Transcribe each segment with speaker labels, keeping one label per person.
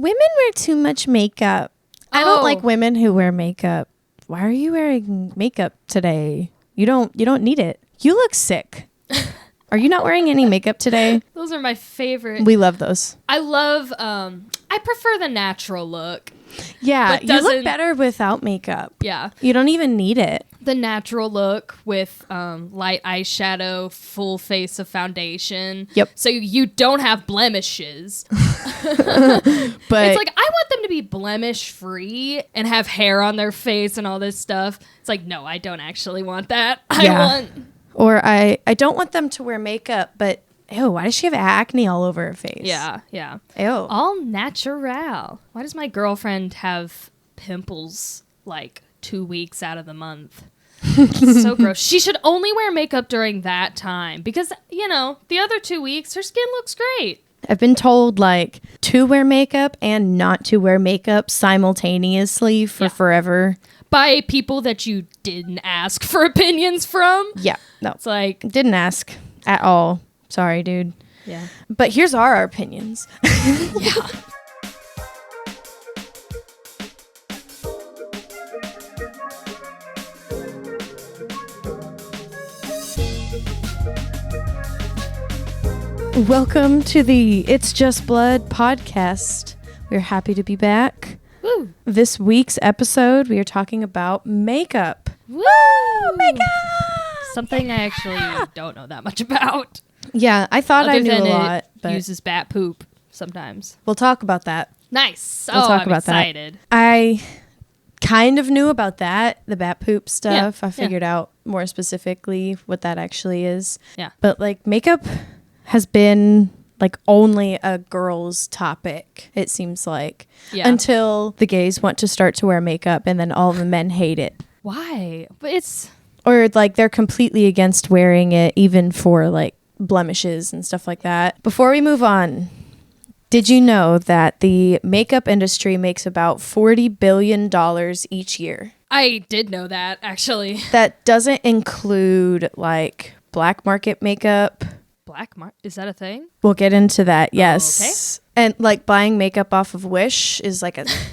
Speaker 1: Women wear too much makeup. I don't like women who wear makeup. Why are you wearing makeup today? You don't need it. You look sick. Are you not wearing any makeup today?
Speaker 2: Those are my favorite.
Speaker 1: We love those.
Speaker 2: I love, I prefer the natural look.
Speaker 1: Yeah, you look better without makeup.
Speaker 2: Yeah.
Speaker 1: You don't even need it.
Speaker 2: The natural look with light eyeshadow, full face of foundation.
Speaker 1: Yep.
Speaker 2: So you don't have blemishes.
Speaker 1: But
Speaker 2: it's like, I want them to be blemish free and have hair on their face and all this stuff. It's like, no, I don't actually want that.
Speaker 1: Or I don't want them to wear makeup, but ew, why does she have acne all over her face?
Speaker 2: Yeah.
Speaker 1: Ew.
Speaker 2: All natural. Why does my girlfriend have pimples like 2 weeks out of the month? So gross. She should only wear makeup during that time because, the other 2 weeks, her skin looks great.
Speaker 1: I've been told to wear makeup and not to wear makeup simultaneously for forever.
Speaker 2: By people that you didn't ask for opinions from.
Speaker 1: Yeah. No.
Speaker 2: It's like...
Speaker 1: Didn't ask at all. Sorry, dude.
Speaker 2: Yeah.
Speaker 1: But here's our opinions.
Speaker 2: Yeah.
Speaker 1: Welcome to the It's Just Blood podcast. We're happy to be back.
Speaker 2: Woo.
Speaker 1: This week's episode, we are talking about makeup.
Speaker 2: Woo!
Speaker 1: Makeup!
Speaker 2: Something I actually don't know that much about.
Speaker 1: Yeah, I thought I knew a lot.
Speaker 2: But uses bat poop sometimes.
Speaker 1: We'll talk about that.
Speaker 2: Nice.
Speaker 1: I'm
Speaker 2: excited.
Speaker 1: That. I kind of knew about that, the bat poop stuff. I figured out more specifically what that actually is.
Speaker 2: Yeah.
Speaker 1: But makeup has been only a girl's topic, it seems like. Yeah. Until the gays want to start to wear makeup and then all the men hate it.
Speaker 2: Why? But it's...
Speaker 1: Or they're completely against wearing it even for blemishes and stuff like that. Before we move on, did you know that the makeup industry makes about $40 billion each year?
Speaker 2: I did know that, actually.
Speaker 1: That doesn't include black market makeup.
Speaker 2: Is that a thing?
Speaker 1: We'll get into that, yes.
Speaker 2: Okay.
Speaker 1: And buying makeup off of Wish is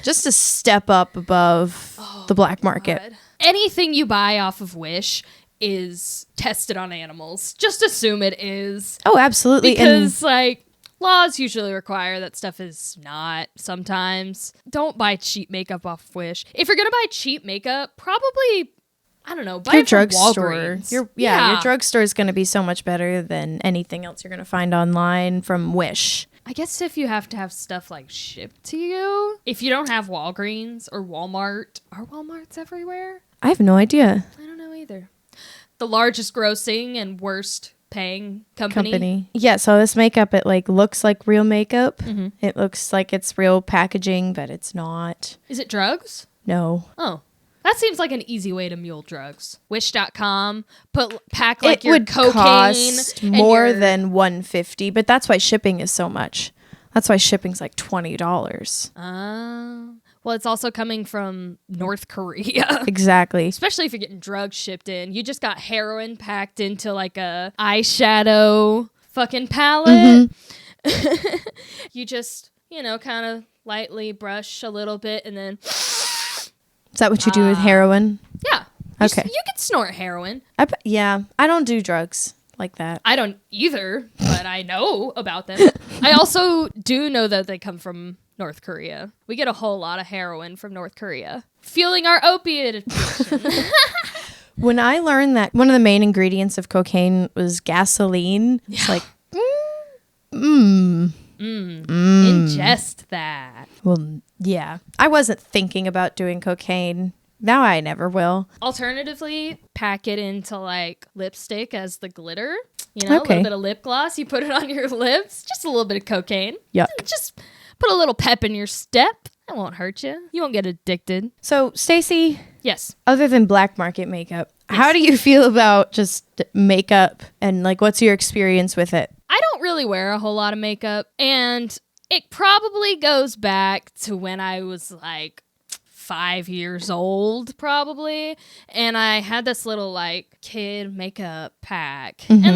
Speaker 1: just a step up above the black market.
Speaker 2: God. Anything you buy off of Wish is tested on animals. Just assume it is.
Speaker 1: Oh, absolutely.
Speaker 2: Because laws usually require that stuff is not sometimes. Don't buy cheap makeup off of Wish. If you're going to buy cheap makeup, probably... I don't know. Buy
Speaker 1: your
Speaker 2: it from
Speaker 1: drugstore. Your drugstore is going to be so much better than anything else you're going to find online from Wish.
Speaker 2: I guess if you have to have stuff shipped to you, if you don't have Walgreens or Walmart, are Walmarts everywhere?
Speaker 1: I have no idea.
Speaker 2: I don't know either. The largest grossing and worst paying company.
Speaker 1: Yeah, so this makeup, it looks like real makeup.
Speaker 2: Mm-hmm.
Speaker 1: It looks like it's real packaging, but it's not.
Speaker 2: Is it drugs?
Speaker 1: No.
Speaker 2: Oh. That seems like an easy way to mule drugs. Wish.com, pack
Speaker 1: it
Speaker 2: your
Speaker 1: would
Speaker 2: cocaine.
Speaker 1: Cost more than $150, but that's why shipping is so much. That's why shipping's $20.
Speaker 2: Well, it's also coming from North Korea.
Speaker 1: Exactly.
Speaker 2: Especially if you're getting drugs shipped in. You just got heroin packed into a eyeshadow fucking palette. Mm-hmm. You just, kind of lightly brush a little bit and then...
Speaker 1: Is that what you do with heroin?
Speaker 2: Yeah.
Speaker 1: Okay.
Speaker 2: You can snort heroin.
Speaker 1: Yeah. I don't do drugs like that.
Speaker 2: I don't either, but I know about them. I also do know that they come from North Korea. We get a whole lot of heroin from North Korea. Fueling our opiate addiction.
Speaker 1: When I learned that one of the main ingredients of cocaine was gasoline, it's
Speaker 2: ingest that.
Speaker 1: Well, yeah. I wasn't thinking about doing cocaine. Now I never will.
Speaker 2: Alternatively, pack it into lipstick as the glitter. A little bit of lip gloss. You put it on your lips. Just a little bit of cocaine.
Speaker 1: Yuck.
Speaker 2: Just put a little pep in your step. That won't hurt you. You won't get addicted.
Speaker 1: So, Stacey.
Speaker 2: Yes.
Speaker 1: Other than black market makeup, how do you feel about just makeup and what's your experience with it?
Speaker 2: I don't really wear a whole lot of makeup, and it probably goes back to when I was 5 years old, probably, and I had this little kid makeup pack, and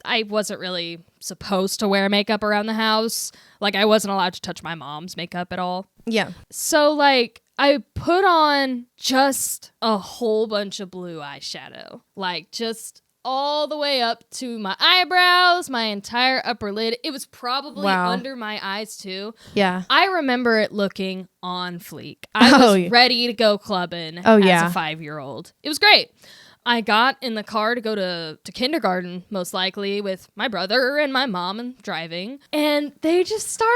Speaker 2: I wasn't really supposed to wear makeup around the house. Like, I wasn't allowed to touch my mom's makeup at all.
Speaker 1: Yeah.
Speaker 2: So, like, I put on just a whole bunch of blue eyeshadow. Like, just all the way up to my eyebrows, my entire upper lid. It was probably under my eyes, too.
Speaker 1: Yeah.
Speaker 2: I remember it looking on fleek. I was ready to go clubbing as a 5-year-old. It was great. I got in the car to go to kindergarten, most likely, with my brother and my mom and driving. And they just start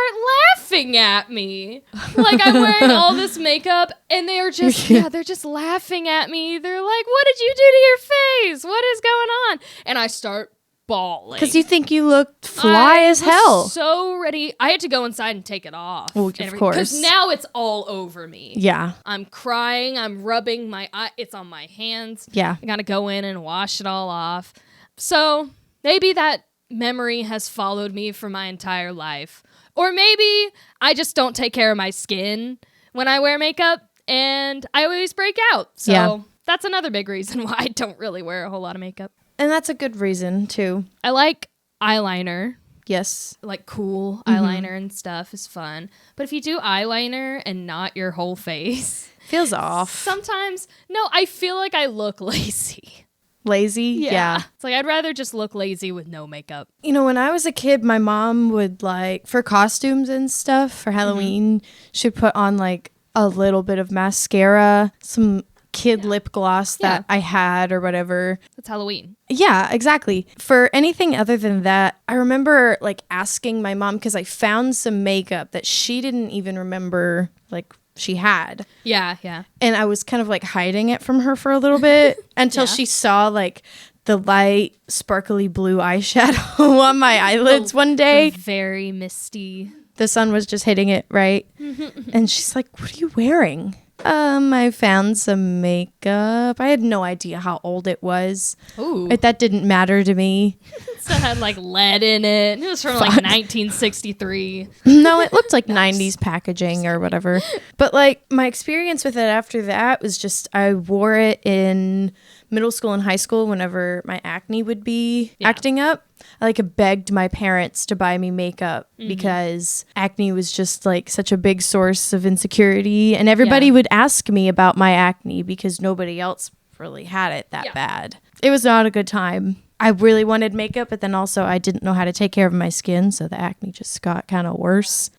Speaker 2: laughing at me. Like, I'm wearing all this makeup, and they are just, they're just laughing at me. They're like, what did you do to your face? What is going on? And I start bawling.
Speaker 1: Because you think you looked fly as hell.
Speaker 2: So ready. I had to go inside and take it off.
Speaker 1: Well, of course.
Speaker 2: Because now it's all over me.
Speaker 1: Yeah.
Speaker 2: I'm crying. I'm rubbing my eye. It's on my hands.
Speaker 1: Yeah.
Speaker 2: I gotta go in and wash it all off. So maybe that memory has followed me for my entire life. Or maybe I just don't take care of my skin when I wear makeup and I always break out. So that's another big reason why I don't really wear a whole lot of makeup.
Speaker 1: And that's a good reason, too.
Speaker 2: I like eyeliner.
Speaker 1: Yes.
Speaker 2: Like cool eyeliner and stuff is fun. But if you do eyeliner and not your whole face...
Speaker 1: Feels off.
Speaker 2: Sometimes, no, I feel like I look lazy.
Speaker 1: Lazy? Yeah.
Speaker 2: It's like I'd rather just look lazy with no makeup.
Speaker 1: You know, when I was a kid, my mom would like, for costumes and stuff, for Halloween, she'd put on like a little bit of mascara, some kid lip gloss that I had or whatever.
Speaker 2: That's Halloween.
Speaker 1: Yeah, exactly. For anything other than that, I remember like asking my mom because I found some makeup that she didn't even remember like she had.
Speaker 2: Yeah.
Speaker 1: And I was kind of like hiding it from her for a little bit until she saw like the light sparkly blue eyeshadow on my eyelids one day.
Speaker 2: Very misty.
Speaker 1: The sun was just hitting it, right? And she's like, what are you wearing? I found some makeup. I had no idea how old it was.
Speaker 2: Ooh.
Speaker 1: That didn't matter to me.
Speaker 2: It still had like lead in it. It was from like 1963.
Speaker 1: No, it looked like 90s packaging or whatever. But like my experience with it after that was just I wore it in middle school and high school whenever my acne would be acting up. I like begged my parents to buy me makeup because acne was just like such a big source of insecurity, and everybody would ask me about my acne because nobody else really had it that bad. It was not a good time. I really wanted makeup, but then also I didn't know how to take care of my skin, so the acne just got kind of worse.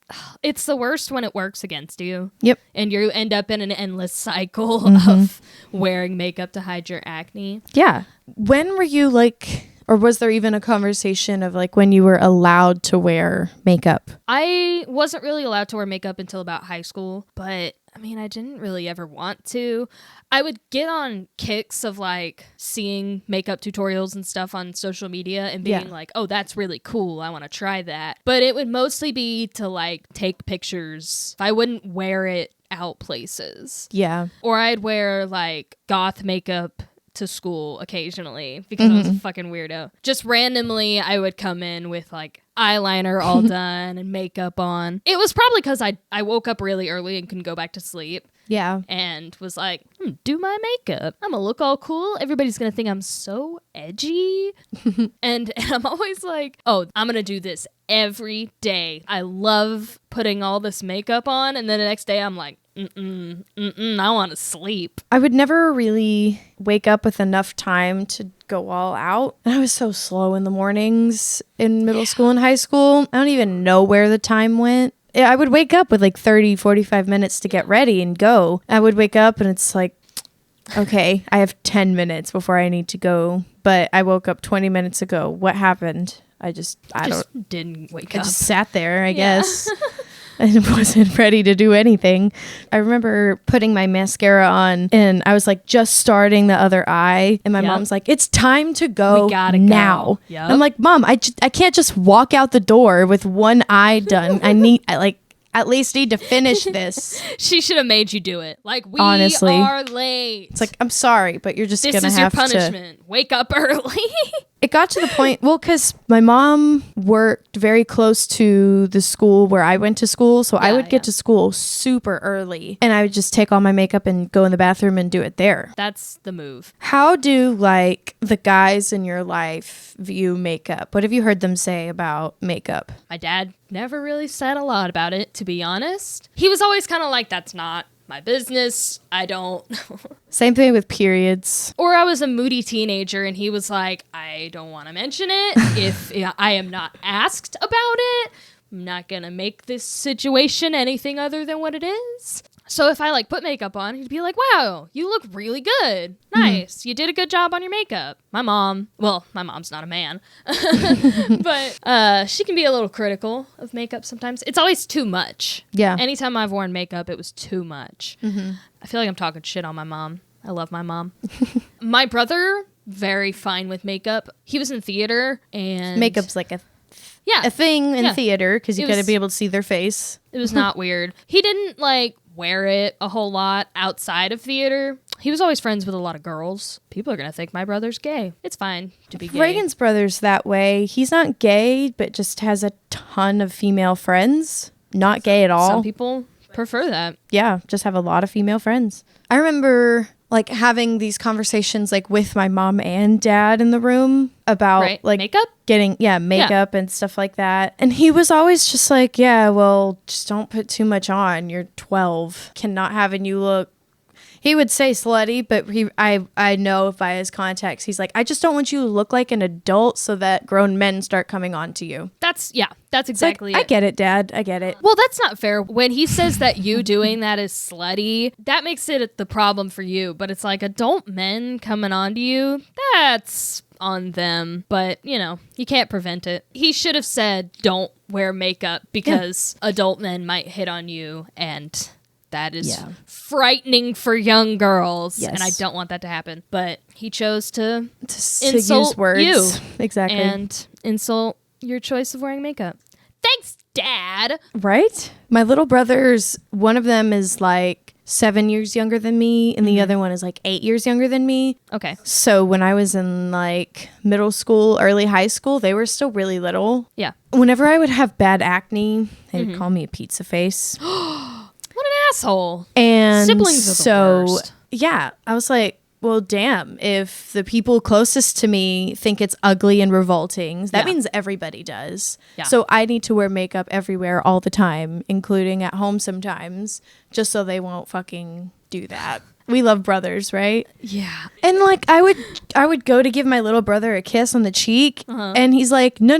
Speaker 2: It's the worst when it works against you.
Speaker 1: Yep.
Speaker 2: And you end up in an endless cycle of wearing makeup to hide your acne.
Speaker 1: Yeah. When were you like... Or was there even a conversation of like when you were allowed to wear makeup?
Speaker 2: I wasn't really allowed to wear makeup until about high school, but I mean, I didn't really ever want to. I would get on kicks of like seeing makeup tutorials and stuff on social media and being like, oh, that's really cool. I want to try that. But it would mostly be to like take pictures. I wouldn't wear it out places.
Speaker 1: Yeah.
Speaker 2: Or I'd wear like goth makeup to school occasionally because I was a fucking weirdo. Just randomly, I would come in with like eyeliner all done and makeup on. It was probably because I woke up really early and couldn't go back to sleep.
Speaker 1: Yeah.
Speaker 2: And was like, do my makeup. I'm gonna look all cool. Everybody's gonna think I'm so edgy. and I'm always like, oh, I'm gonna do this every day. I love putting all this makeup on. And then the next day I'm like, I want to sleep.
Speaker 1: I would never really wake up with enough time to go all out. And I was so slow in the mornings in middle school and high school. I don't even know where the time went. I would wake up with like 30, 45 minutes to get ready and go. I would wake up and it's like, okay, I have 10 minutes before I need to go. But I woke up 20 minutes ago. What happened? I
Speaker 2: didn't wake up.
Speaker 1: I just sat there, I guess. And wasn't ready to do anything. I remember putting my mascara on and I was like just starting the other eye. And my mom's like, it's time to go now.
Speaker 2: Go. Yep.
Speaker 1: I'm like, Mom, I can't just walk out the door with one eye done. I at least need to finish this.
Speaker 2: She should have made you do it. Like, we
Speaker 1: Honestly,
Speaker 2: are late.
Speaker 1: It's like, I'm sorry, but you're just going to have to.
Speaker 2: This is your punishment. Wake up early.
Speaker 1: It got to the point, well, because my mom worked very close to the school where I went to school. So I would get to school super early and I would just take all my makeup and go in the bathroom and do it there.
Speaker 2: That's the move.
Speaker 1: How do like the guys in your life view makeup? What have you heard them say about makeup?
Speaker 2: My dad never really said a lot about it, to be honest. He was always kind of like, that's not my business. I don't.
Speaker 1: Same thing with periods.
Speaker 2: Or I was a moody teenager and he was like, I don't want to mention it if I am not asked about it. I'm not going to make this situation anything other than what it is. So if I like put makeup on, he'd be like, wow, you look really good. Nice. Mm-hmm. You did a good job on your makeup. My mom's not a man, but she can be a little critical of makeup sometimes. It's always too much.
Speaker 1: Yeah.
Speaker 2: Anytime I've worn makeup, it was too much. Mm-hmm. I feel like I'm talking shit on my mom. I love my mom. My brother, very fine with makeup. He was in theater and...
Speaker 1: Makeup's like a thing in theater because you got to be able to see their face.
Speaker 2: It was not weird. He didn't like wear it a whole lot outside of theater. He was always friends with a lot of girls. People are going to think my brother's gay. It's fine to be gay.
Speaker 1: Reagan's brother's that way. He's not gay, but just has a ton of female friends. Not gay at all.
Speaker 2: Some people prefer that.
Speaker 1: Yeah, just have a lot of female friends. I remember like having these conversations like with my mom and dad in the room about like
Speaker 2: makeup?
Speaker 1: Getting makeup and stuff like that. And he was always just like, yeah, well, just don't put too much on. You're 12. Cannot having you look. He would say slutty, but I know by his context, he's like, I just don't want you to look like an adult so that grown men start coming on to you.
Speaker 2: That's exactly
Speaker 1: it.
Speaker 2: I
Speaker 1: get it, Dad. I get it.
Speaker 2: Well, that's not fair. When he says that you doing that is slutty, that makes it the problem for you. But it's like adult men coming on to you, that's on them. But, you can't prevent it. He should have said, don't wear makeup because adult men might hit on you and... That is frightening for young girls, and I don't want that to happen. But he chose to insult
Speaker 1: use words.
Speaker 2: You.
Speaker 1: Exactly.
Speaker 2: And insult your choice of wearing makeup. Thanks, Dad!
Speaker 1: Right? My little brothers, one of them is like 7 years younger than me, and the other one is like 8 years younger than me.
Speaker 2: Okay.
Speaker 1: So when I was in like middle school, early high school, they were still really little.
Speaker 2: Yeah.
Speaker 1: Whenever I would have bad acne, they would call me a pizza face.
Speaker 2: What an asshole.
Speaker 1: And
Speaker 2: siblings are the worst.
Speaker 1: Yeah, I was like, well, damn, if the people closest to me think it's ugly and revolting, that means everybody does. Yeah. So I need to wear makeup everywhere all the time, including at home sometimes, just so they won't fucking do that. We love brothers, right?
Speaker 2: Yeah.
Speaker 1: And like I would go to give my little brother a kiss on the cheek, and he's like, no,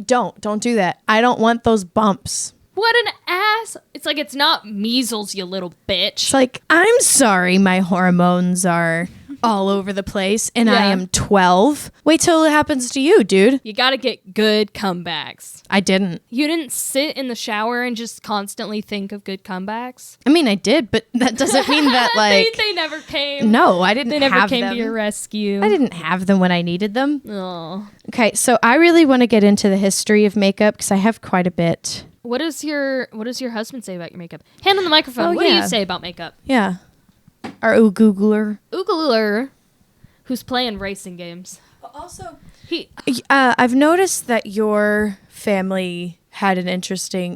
Speaker 1: don't do that. I don't want those bumps.
Speaker 2: What an ass. It's like, it's not measles, you little bitch.
Speaker 1: It's like, I'm sorry my hormones are all over the place and I am 12. Wait till it happens to you, dude.
Speaker 2: You gotta get good comebacks.
Speaker 1: I didn't.
Speaker 2: You didn't sit in the shower and just constantly think of good comebacks?
Speaker 1: I mean, I did, but that doesn't mean that like...
Speaker 2: they never came.
Speaker 1: No, I didn't have them.
Speaker 2: They never came to your rescue.
Speaker 1: I didn't have them when I needed them.
Speaker 2: Oh.
Speaker 1: Okay, so I really want to get into the history of makeup because I have quite a bit.
Speaker 2: What does your husband say about your makeup? Hand on the microphone. What do you say about makeup?
Speaker 1: Yeah. Our Googler.
Speaker 2: Who's playing racing games.
Speaker 1: But also, I've noticed that your family had an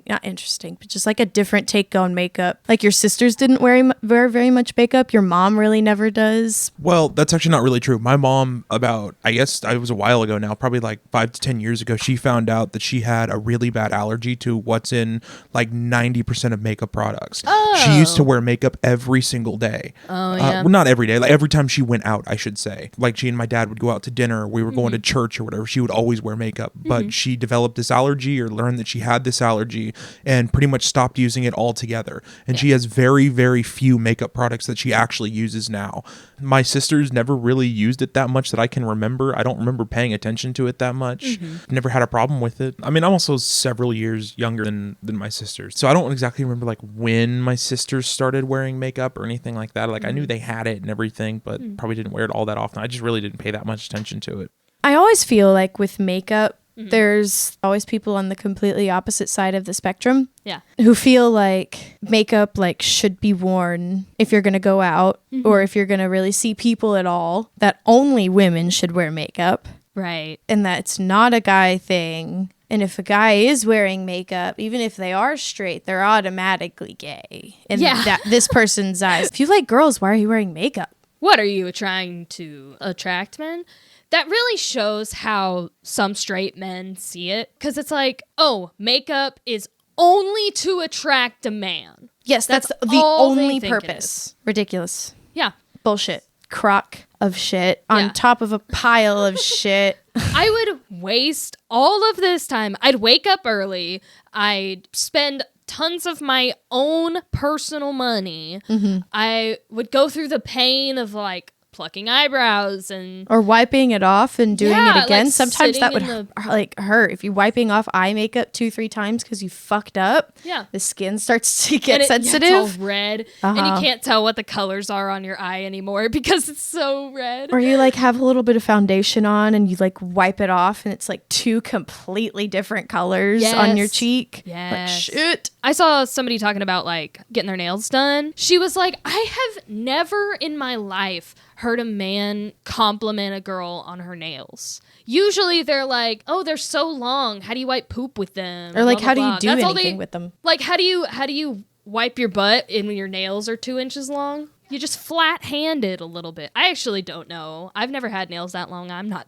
Speaker 1: not interesting, but just like a different take on makeup. Like your sisters didn't wear very much makeup. Your mom really never does.
Speaker 3: Well, that's actually not really true. My mom, I guess it was a while ago now, probably like 5 to 10 years ago, she found out that she had a really bad allergy to what's in like 90% of makeup products. Oh. She used to wear makeup every single day.
Speaker 2: Oh, yeah.
Speaker 3: Well, not every day. Like every time she went out, I should say. Like she and my dad would go out to dinner. We were going to church or whatever. She would always wear makeup. But she developed this allergy or learned that she had this allergy and pretty much stopped using it altogether. And she has very, very few makeup products that she actually uses now. My sisters never really used it that much that I can remember. I don't remember paying attention to it that much. Never had a problem with it. I mean, I'm also several years younger than my sisters. So I don't exactly remember like when my sisters started wearing makeup or anything like that. Like I knew they had it and everything, but probably didn't wear it all that often. I just really didn't pay that much attention to it.
Speaker 1: I always feel like with makeup, there's always people on the completely opposite side of the spectrum.
Speaker 2: Yeah.
Speaker 1: Who feel like makeup like should be worn if you're going to go out or if you're going to really see people at all, that only women should wear makeup.
Speaker 2: Right.
Speaker 1: and that it's not a guy thing. And if a guy is wearing makeup, even if they are straight, they're automatically gay in this person's eyes. If you like girls, why are you wearing makeup?
Speaker 2: What are you trying to attract men? That really shows how some straight men see it. Because it's like, oh, makeup is only to attract a man.
Speaker 1: Yes, that's the only purpose. Ridiculous.
Speaker 2: Yeah.
Speaker 1: Bullshit. Crock of shit on top of a pile of shit.
Speaker 2: I would waste all of this time. I'd wake up early. I'd spend tons of my own personal money.
Speaker 1: Mm-hmm.
Speaker 2: I would go through the pain of like plucking eyebrows and
Speaker 1: or wiping it off and doing it again.
Speaker 2: like
Speaker 1: sometimes that would
Speaker 2: sitting
Speaker 1: hurt. If you're wiping off eye makeup 2-3 times because you fucked up, the skin starts to get sensitive.
Speaker 2: It's all red, and you can't tell what the colors are on your eye anymore because it's so red.
Speaker 1: Or you like have a little bit of foundation on and you like wipe it off and it's like 2 completely different colors on your cheek.
Speaker 2: Yes.
Speaker 1: Like shit.
Speaker 2: I saw somebody talking about like getting their nails done. She was like, I have never in my life heard a man compliment a girl on her nails. Usually they're like, oh, they're so long. How do you wipe poop with them?
Speaker 1: Or like,
Speaker 2: blah,
Speaker 1: how
Speaker 2: blah,
Speaker 1: do you
Speaker 2: blah.
Speaker 1: do anything with them?
Speaker 2: Like, how do you wipe your butt when your nails are 2 inches long? You just flat hand it a little bit. I actually don't know. I've never had nails that long. I'm not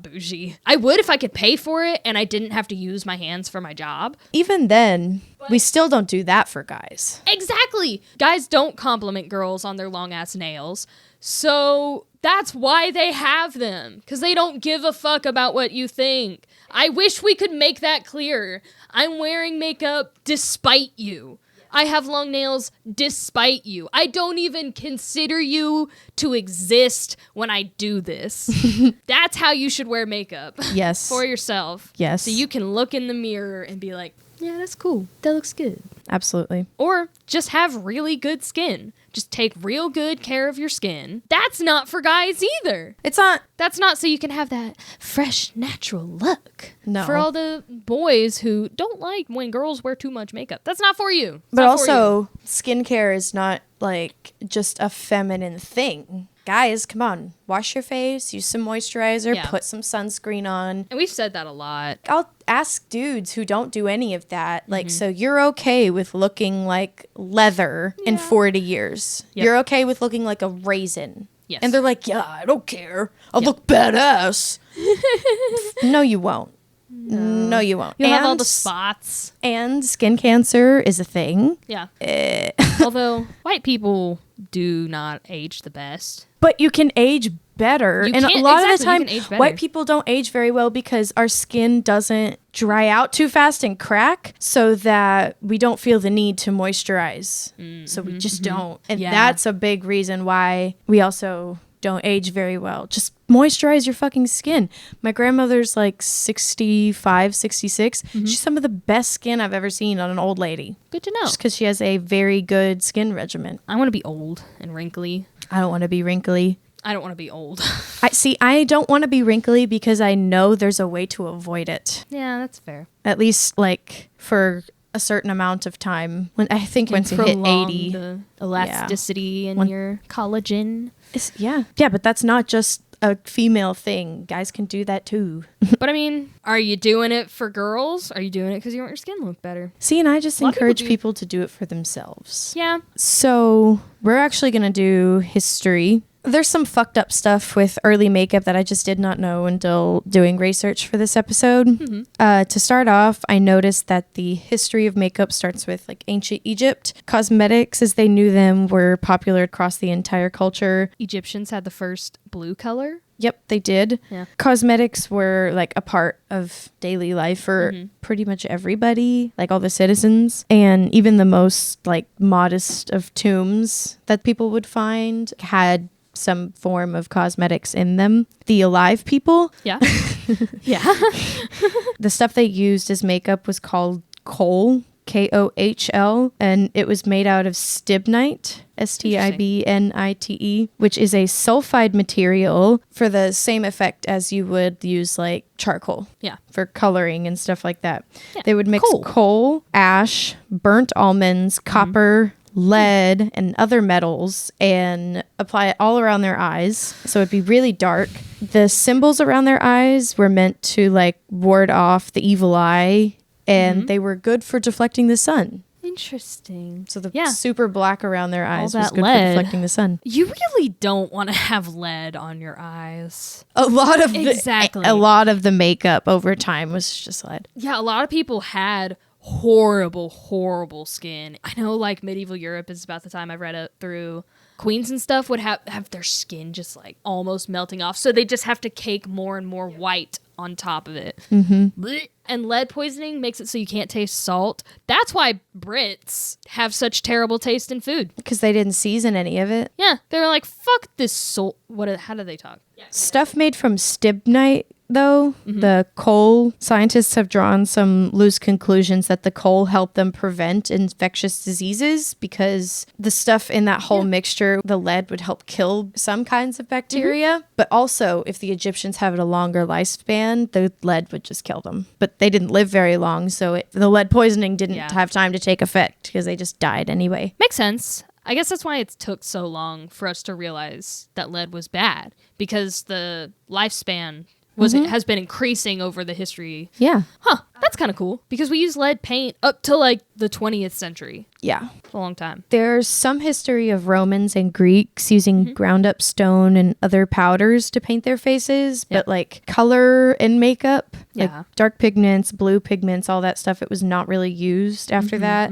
Speaker 2: bougie. I would if I could pay for it and I didn't have to use my hands for my job.
Speaker 1: Even then, we still don't do that for guys.
Speaker 2: Exactly. Guys don't compliment girls on their long ass nails. So that's why they have them. Because they don't give a fuck about what you think. I wish we could make that clear. I'm wearing makeup despite you. I have long nails despite you. I don't even consider you to exist when I do this. That's how you should wear makeup.
Speaker 1: Yes.
Speaker 2: For yourself.
Speaker 1: Yes.
Speaker 2: So you can look in the mirror and be like, yeah, that's cool. That looks good.
Speaker 1: Absolutely.
Speaker 2: Or just have really good skin. Just take real good care of your skin. That's not for guys either.
Speaker 1: It's not.
Speaker 2: That's not so you can have that fresh, natural look.
Speaker 1: No.
Speaker 2: For all the boys who don't like when girls wear too much makeup. That's not for you.
Speaker 1: But also, skincare is not like just a feminine thing. Guys, come on. Wash your face, use some moisturizer, put some sunscreen on.
Speaker 2: And we've said that a lot.
Speaker 1: I'll ask dudes who don't do any of that. Like, so you're okay with looking like leather in 40 years. Yep. You're okay with looking like a raisin.
Speaker 2: Yes.
Speaker 1: And they're like, yeah, I don't care. I'll look badass. No, you won't. No, you won't.
Speaker 2: You'll have all the spots.
Speaker 1: And skin cancer is a thing.
Speaker 2: Yeah. Although white people do not age the best.
Speaker 1: But you can age better. And a lot of the time, white people don't age very well because our skin doesn't dry out too fast and crack so that we don't feel the need to moisturize. So we just don't. And that's a big reason why we also don't age very well. Just moisturize your fucking skin. My grandmother's like 65, 66. She's some of the best skin I've ever seen on an old lady.
Speaker 2: Good to know.
Speaker 1: Just because she has a very good skin regimen.
Speaker 2: I want to be old and wrinkly.
Speaker 1: I don't want to be wrinkly.
Speaker 2: I don't want to be old.
Speaker 1: I don't want to be wrinkly because I know there's a way to avoid it.
Speaker 2: Yeah, that's fair.
Speaker 1: At least like for a certain amount of time. When I think once you hit 80,
Speaker 2: the elasticity and your collagen.
Speaker 1: Yeah, but that's not just a female thing. Guys can do that too.
Speaker 2: But I mean, are you doing it for girls? Are you doing it because you want your skin to look better?
Speaker 1: See, and I just encourage people to do it for themselves.
Speaker 2: Yeah.
Speaker 1: So we're actually going to do history. There's some fucked up stuff with early makeup that I just did not know until doing research for this episode. To start off, I noticed that the history of makeup starts with like ancient Egypt. Cosmetics, as they knew them, were popular across the entire culture.
Speaker 2: Egyptians had the first blue color.
Speaker 1: Yep, they did.
Speaker 2: Yeah.
Speaker 1: Cosmetics were like a part of daily life for pretty much everybody, like all the citizens. And even the most like modest of tombs that people would find had some form of cosmetics in them. The alive people.
Speaker 2: Yeah.
Speaker 1: The stuff they used as makeup was called kohl, Kohl, and it was made out of stibnite, Stibnite, which is a sulfide material for the same effect as you would use like charcoal.
Speaker 2: Yeah.
Speaker 1: For coloring and stuff like that.
Speaker 2: Yeah.
Speaker 1: They would mix coal, ash, burnt almonds, copper, lead and other metals and apply it all around their eyes. So it'd be really dark. The symbols around their eyes were meant to like ward off the evil eye, and they were good for deflecting the sun.
Speaker 2: Interesting.
Speaker 1: So the super black around their eyes was good
Speaker 2: lead.
Speaker 1: for deflecting the sun.
Speaker 2: You really don't want to have lead on your eyes.
Speaker 1: A lot of
Speaker 2: Exactly.
Speaker 1: a lot of the makeup over time was just lead.
Speaker 2: Yeah, a lot of people had horrible skin. I know like medieval Europe is about the time I've read it through. Queens and stuff would have their skin just like almost melting off. So they just have to cake more and more white on top of it. And lead poisoning makes it so you can't taste salt. That's why Brits have such terrible taste in food.
Speaker 1: Because they didn't season any of it.
Speaker 2: Yeah, they were like, fuck this salt. How do they talk?
Speaker 1: Stuff made from stibnite, though, the coal, scientists have drawn some loose conclusions that the coal helped them prevent infectious diseases because the stuff in that whole mixture, the lead would help kill some kinds of bacteria. But also, if the Egyptians had a longer lifespan, the lead would just kill them. But they didn't live very long, so the lead poisoning didn't have time to take effect because they just died anyway.
Speaker 2: Makes sense. I guess that's why it took so long for us to realize that lead was bad, because the lifespan has been increasing over the history.
Speaker 1: Yeah.
Speaker 2: Huh. That's kind of cool, because we use lead paint up to like the 20th century.
Speaker 1: Yeah.
Speaker 2: It's a long time.
Speaker 1: There's some history of Romans and Greeks using ground up stone and other powders to paint their faces, but like color and makeup, like dark pigments, blue pigments, all that stuff, it was not really used after that.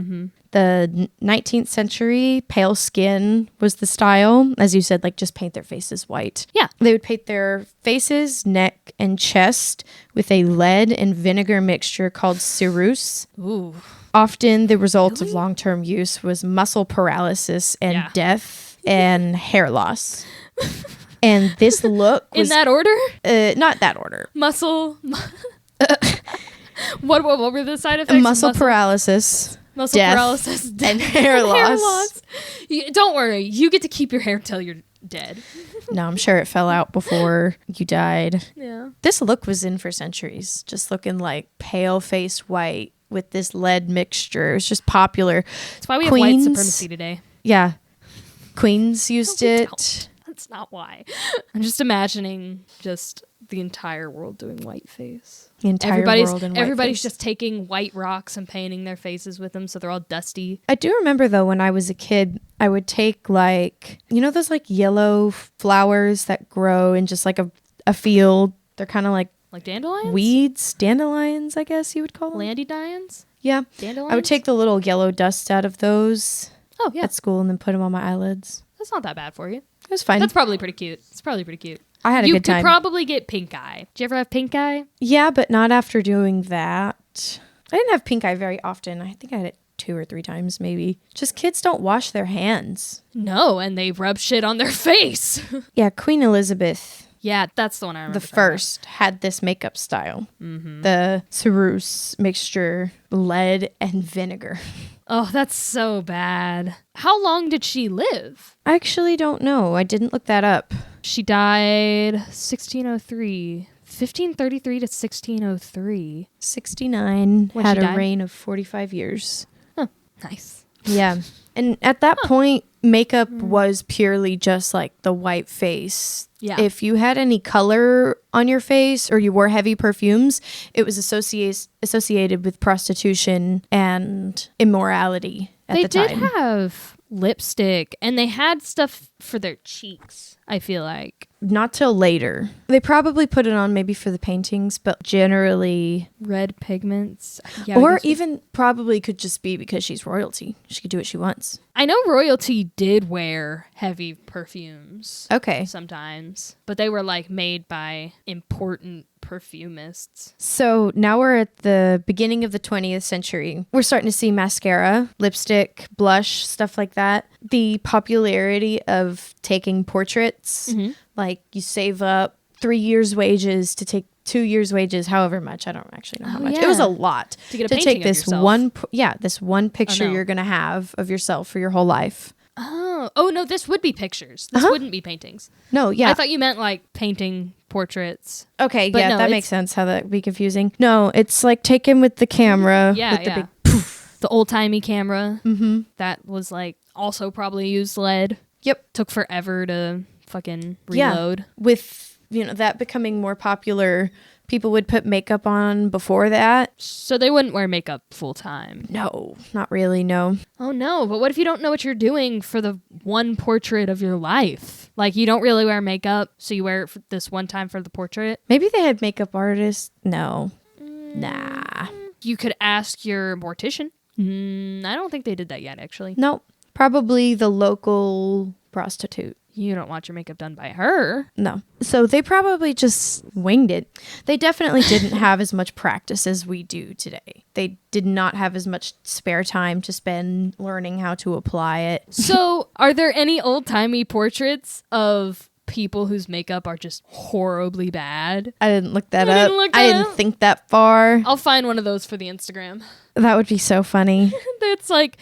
Speaker 1: The 19th century, pale skin was the style. As you said, like just paint their faces white.
Speaker 2: Yeah.
Speaker 1: They would paint their faces, neck, and chest with a lead and vinegar mixture called ceruse.
Speaker 2: Ooh.
Speaker 1: Often the result of long-term use was muscle paralysis and death and hair loss. And this look was...
Speaker 2: In that order?
Speaker 1: Not that order.
Speaker 2: Muscle... what were the side effects?
Speaker 1: Muscle paralysis.
Speaker 2: Muscle paralysis,
Speaker 1: and hair loss.
Speaker 2: Don't worry, you get to keep your hair till you're dead.
Speaker 1: No, I'm sure it fell out before you died.
Speaker 2: Yeah.
Speaker 1: This look was in for centuries, just looking like pale face white with this lead mixture. It was just popular.
Speaker 2: That's why we have white supremacy today.
Speaker 1: Yeah. Queens used it.
Speaker 2: That's not why. I'm just imagining just the entire world doing whiteface.
Speaker 1: The entire world in whiteface.
Speaker 2: Everybody's just taking white rocks and painting their faces with them so they're all dusty.
Speaker 1: I do remember, though, when I was a kid, I would take, like, you know those, like, yellow flowers that grow in just, like, a field? They're kind of like
Speaker 2: dandelions?
Speaker 1: Weeds? Dandelions, I guess you would call them.
Speaker 2: Landedians?
Speaker 1: Yeah.
Speaker 2: Dandelions?
Speaker 1: I would take the little yellow dust out of those at school and then put them on my eyelids.
Speaker 2: That's not that bad for you.
Speaker 1: It was fine.
Speaker 2: That's probably pretty cute. It's probably pretty cute.
Speaker 1: I had a good time.
Speaker 2: You could probably get pink eye. Did you ever have pink eye?
Speaker 1: Yeah, but not after doing that. I didn't have pink eye very often. I think I had it 2 or 3 times maybe. Just kids don't wash their hands.
Speaker 2: No, and they rub shit on their face.
Speaker 1: Yeah, Queen Elizabeth.
Speaker 2: Yeah, that's the one I remember.
Speaker 1: The first had this makeup style. The ceruse mixture, lead and vinegar.
Speaker 2: Oh, that's so bad. How long did she live?
Speaker 1: I actually don't know. I didn't look that up.
Speaker 2: She died 1603. 1533 to 1603.
Speaker 1: 69.
Speaker 2: When
Speaker 1: had
Speaker 2: she
Speaker 1: a
Speaker 2: died?
Speaker 1: reign of 45 years.
Speaker 2: Huh, nice.
Speaker 1: Yeah. And at that point, makeup was purely just like the white face.
Speaker 2: Yeah.
Speaker 1: If you had any color on your face or you wore heavy perfumes, it was associated with prostitution and immorality at the time.
Speaker 2: They did have lipstick, and they had stuff for their cheeks, I feel like.
Speaker 1: Not till later. They probably put it on maybe for the paintings, but generally...
Speaker 2: Red pigments. Yeah,
Speaker 1: or even probably could just be because she's royalty. She could do what she wants.
Speaker 2: I know royalty did wear heavy perfumes.
Speaker 1: Okay.
Speaker 2: Sometimes. But they were like made by important perfumists.
Speaker 1: So now we're at the beginning of the 20th century. We're starting to see mascara, lipstick, blush, stuff like that. The popularity of taking portraits, like you save up 3 years' wages to take 2 years' wages, however much. I don't actually know how much.
Speaker 2: Yeah.
Speaker 1: It was a lot
Speaker 2: To get a
Speaker 1: to
Speaker 2: painting
Speaker 1: take this
Speaker 2: of yourself.
Speaker 1: this one picture
Speaker 2: no.
Speaker 1: you're going to have of yourself for your whole life.
Speaker 2: Oh no, this would be pictures. This wouldn't be paintings.
Speaker 1: No, yeah.
Speaker 2: I thought you meant like painting portraits.
Speaker 1: Okay,
Speaker 2: But
Speaker 1: yeah,
Speaker 2: no,
Speaker 1: that makes sense how that would be confusing. No, it's like taken with the camera with the big poof.
Speaker 2: The old-timey camera. Mm-hmm. That was like also probably used lead.
Speaker 1: Yep.
Speaker 2: Took forever to fucking reload.
Speaker 1: Yeah. With, that becoming more popular, people would put makeup on before that.
Speaker 2: So they wouldn't wear makeup full time.
Speaker 1: No, not really, no.
Speaker 2: Oh no, but what if you don't know what you're doing for the one portrait of your life? Like you don't really wear makeup, so you wear it for this one time for the portrait?
Speaker 1: Maybe they had makeup artists. No. Nah.
Speaker 2: You could ask your mortician. I don't think they did that yet, actually.
Speaker 1: No, probably the local prostitute.
Speaker 2: You don't want your makeup done by her.
Speaker 1: No. So they probably just winged it. They definitely didn't have as much practice as we do today. They did not have as much spare time to spend learning how to apply it.
Speaker 2: So are there any old-timey portraits of people whose makeup are just horribly bad?
Speaker 1: I didn't look that up. I didn't think that far.
Speaker 2: I'll find one of those for the Instagram.
Speaker 1: That would be so funny.
Speaker 2: It's like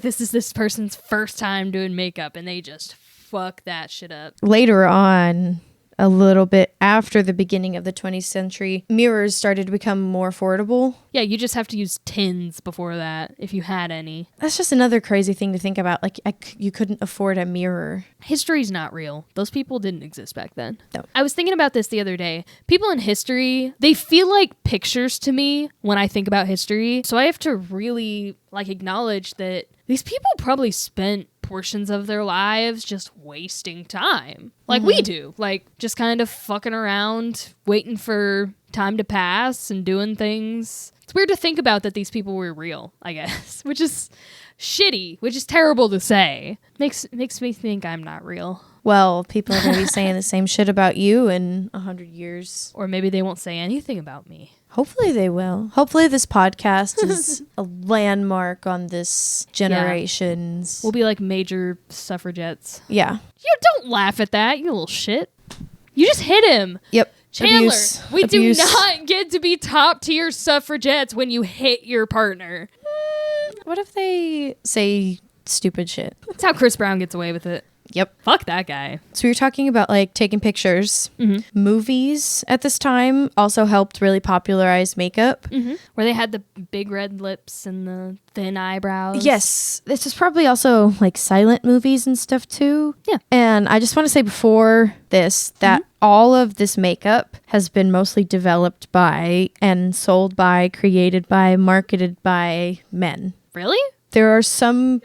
Speaker 2: this is this person's first time doing makeup and they just fuck that shit up.
Speaker 1: Later on, a little bit after the beginning of the 20th century, mirrors started to become more affordable.
Speaker 2: Yeah, you just have to use tins before that, if you had any.
Speaker 1: That's just another crazy thing to think about. Like, you couldn't afford a mirror.
Speaker 2: History's not real. Those people didn't exist back then.
Speaker 1: No.
Speaker 2: I was thinking about this the other day. People in history, they feel like pictures to me when I think about history. So I have to really, acknowledge that these people probably spent portions of their lives just wasting time like we do, just kind of fucking around, waiting for time to pass and doing things. It's weird to think about that these people were real, I guess, which is shitty, which is terrible to say. Makes me think I'm not real.
Speaker 1: Well, people are going to be saying the same shit about you in 100 years.
Speaker 2: Or maybe they won't say anything about me.
Speaker 1: Hopefully they will. Hopefully this podcast is a landmark on this generation's.
Speaker 2: We'll be like major suffragettes.
Speaker 1: Yeah.
Speaker 2: You don't laugh at that, you little shit. You just hit him.
Speaker 1: Yep.
Speaker 2: Chandler, we do not get to be top tier suffragettes when you hit your partner.
Speaker 1: What if they say stupid shit?
Speaker 2: That's how Chris Brown gets away with it.
Speaker 1: Yep.
Speaker 2: Fuck that guy.
Speaker 1: So we were talking about taking pictures. Mm-hmm. Movies at this time also helped really popularize makeup.
Speaker 2: Mm-hmm. Where they had the big red lips and the thin eyebrows.
Speaker 1: Yes. This is probably also silent movies and stuff too.
Speaker 2: Yeah.
Speaker 1: And I just want to say before this that all of this makeup has been mostly developed by and sold by, created by, marketed by men.
Speaker 2: Really?
Speaker 1: There are some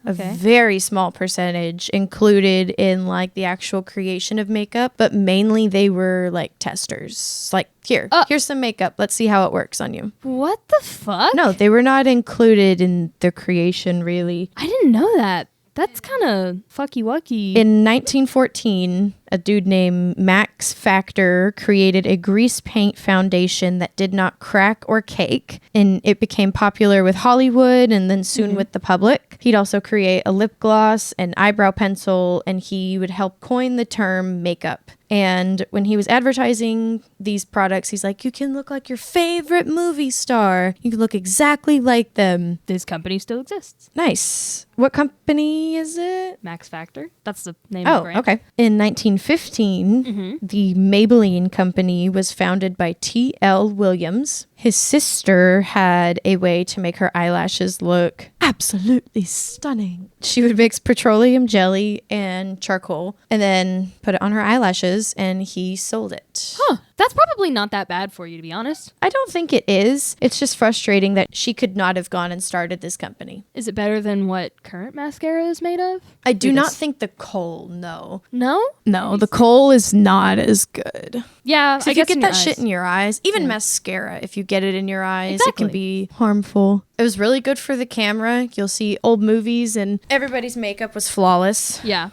Speaker 1: a very small percentage included in the actual creation of makeup, but mainly they were testers. Here's some makeup. Let's see how it works on you.
Speaker 2: What the fuck?
Speaker 1: No, they were not included in the creation, really.
Speaker 2: I didn't know that. That's kind of fucky-wucky.
Speaker 1: In 1914, a dude named Max Factor created a grease paint foundation that did not crack or cake, and it became popular with Hollywood and then soon with the public. He'd also create a lip gloss, an eyebrow pencil, and he would help coin the term makeup. And when he was advertising these products, he's like, you can look like your favorite movie star. You can look exactly like them.
Speaker 2: This company still exists.
Speaker 1: Nice. What company is it?
Speaker 2: Max Factor. That's the name of the brand.
Speaker 1: Okay. In 1915, the Maybelline company was founded by T.L. Williams. His sister had a way to make her eyelashes look absolutely stunning. She would mix petroleum jelly and charcoal and then put it on her eyelashes, and he sold it.
Speaker 2: Huh. That's probably not that bad for you, to be honest.
Speaker 1: I don't think it is. It's just frustrating that she could not have gone and started this company.
Speaker 2: Is it better than what current mascara is made of?
Speaker 1: I do not think the kohl, no.
Speaker 2: No?
Speaker 1: No, the kohl is not as good.
Speaker 2: Yeah,
Speaker 1: I guess if you get that shit in your eyes, even mascara, if you get it in your eyes, it can be harmful. It was really good for the camera. You'll see old movies and everybody's makeup was flawless.
Speaker 2: Yeah.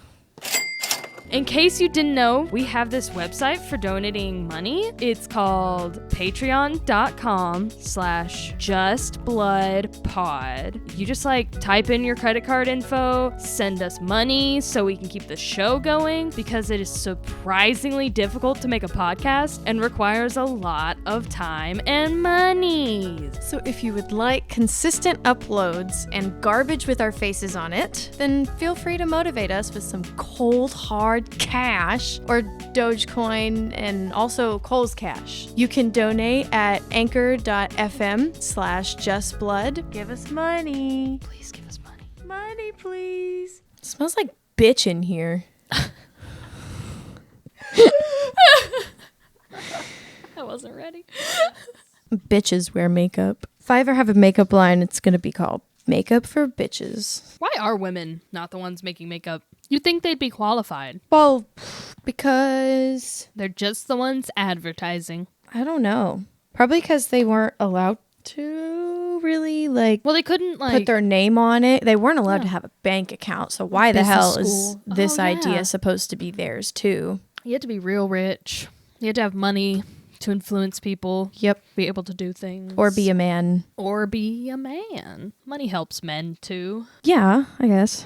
Speaker 2: In case you didn't know, we have this website for donating money. It's called patreon.com/justbloodpod. You just type in your credit card info, send us money so we can keep the show going, because it is surprisingly difficult to make a podcast and requires a lot of time and money.
Speaker 1: So if you would like consistent uploads and garbage with our faces on it, then feel free to motivate us with some cold, hard hard cash or Dogecoin and also Kohl's Cash. You can donate at anchor.fm/justblood. Give us money.
Speaker 2: Please give us money.
Speaker 1: Money, please. It smells like bitch in here.
Speaker 2: I wasn't ready.
Speaker 1: Bitches wear makeup. If I ever have a makeup line, it's going to be called Makeup for Bitches.
Speaker 2: Why are women not the ones making makeup? You'd think they'd be qualified.
Speaker 1: Well, because...
Speaker 2: They're just the ones advertising.
Speaker 1: I don't know. Probably because they weren't allowed to really, like...
Speaker 2: Well, they couldn't, like...
Speaker 1: put their name on it. They weren't allowed
Speaker 2: Yeah.
Speaker 1: to have a bank account. So why the
Speaker 2: Business
Speaker 1: hell
Speaker 2: school.
Speaker 1: is this
Speaker 2: Oh, yeah.
Speaker 1: idea supposed to be theirs, too?
Speaker 2: You had to be real rich. You had to have money to influence people.
Speaker 1: Yep.
Speaker 2: Be able to do things.
Speaker 1: Or be a man.
Speaker 2: Or be a man. Money helps men, too.
Speaker 1: Yeah, I guess.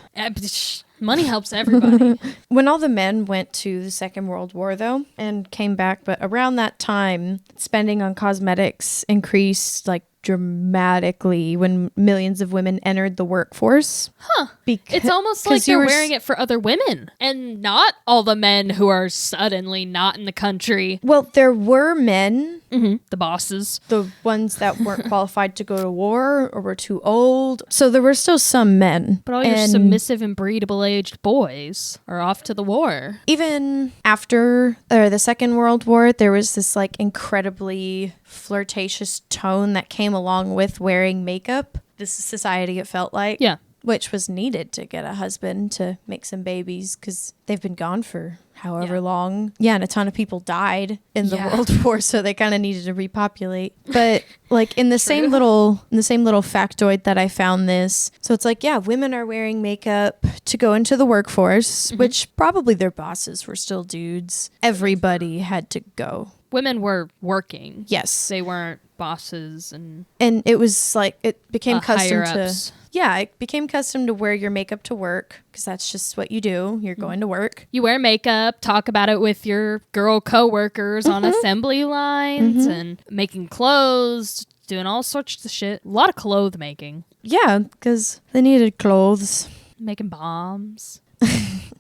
Speaker 2: Money helps everybody.
Speaker 1: When all the men went to the Second World War, though, and came back, but around that time, spending on cosmetics increased, like, dramatically when millions of women entered the workforce.
Speaker 2: Huh. It's almost like they're wearing it for other women and not all the men who are suddenly not in the country.
Speaker 1: Well, there were men,
Speaker 2: The bosses.
Speaker 1: the ones that weren't qualified to go to war or were too old. So there were still some men.
Speaker 2: But all your
Speaker 1: And
Speaker 2: submissive and breedable aged boys are off to the war.
Speaker 1: even after the Second World War, there was this like incredibly flirtatious tone that came along with wearing makeup. This is society, it felt like.
Speaker 2: Yeah.
Speaker 1: Which was needed to get a husband to make some babies because they've been gone for however long. Yeah, and a ton of people died in the World War, so they kind of needed to repopulate. But like in the same little factoid that I found this, so it's like, yeah, women are wearing makeup to go into the workforce, which probably their bosses were still dudes. Everybody had to go.
Speaker 2: Women were working.
Speaker 1: Yes.
Speaker 2: They weren't bosses and
Speaker 1: it was like, it became custom
Speaker 2: higher-ups.
Speaker 1: it became custom to wear your makeup to work because that's just what you do. You're going to work.
Speaker 2: you wear makeup, talk about it with your girl coworkers on assembly lines and making clothes, doing all sorts of shit. A lot of clothes making.
Speaker 1: Yeah, because they needed clothes.
Speaker 2: Making bombs.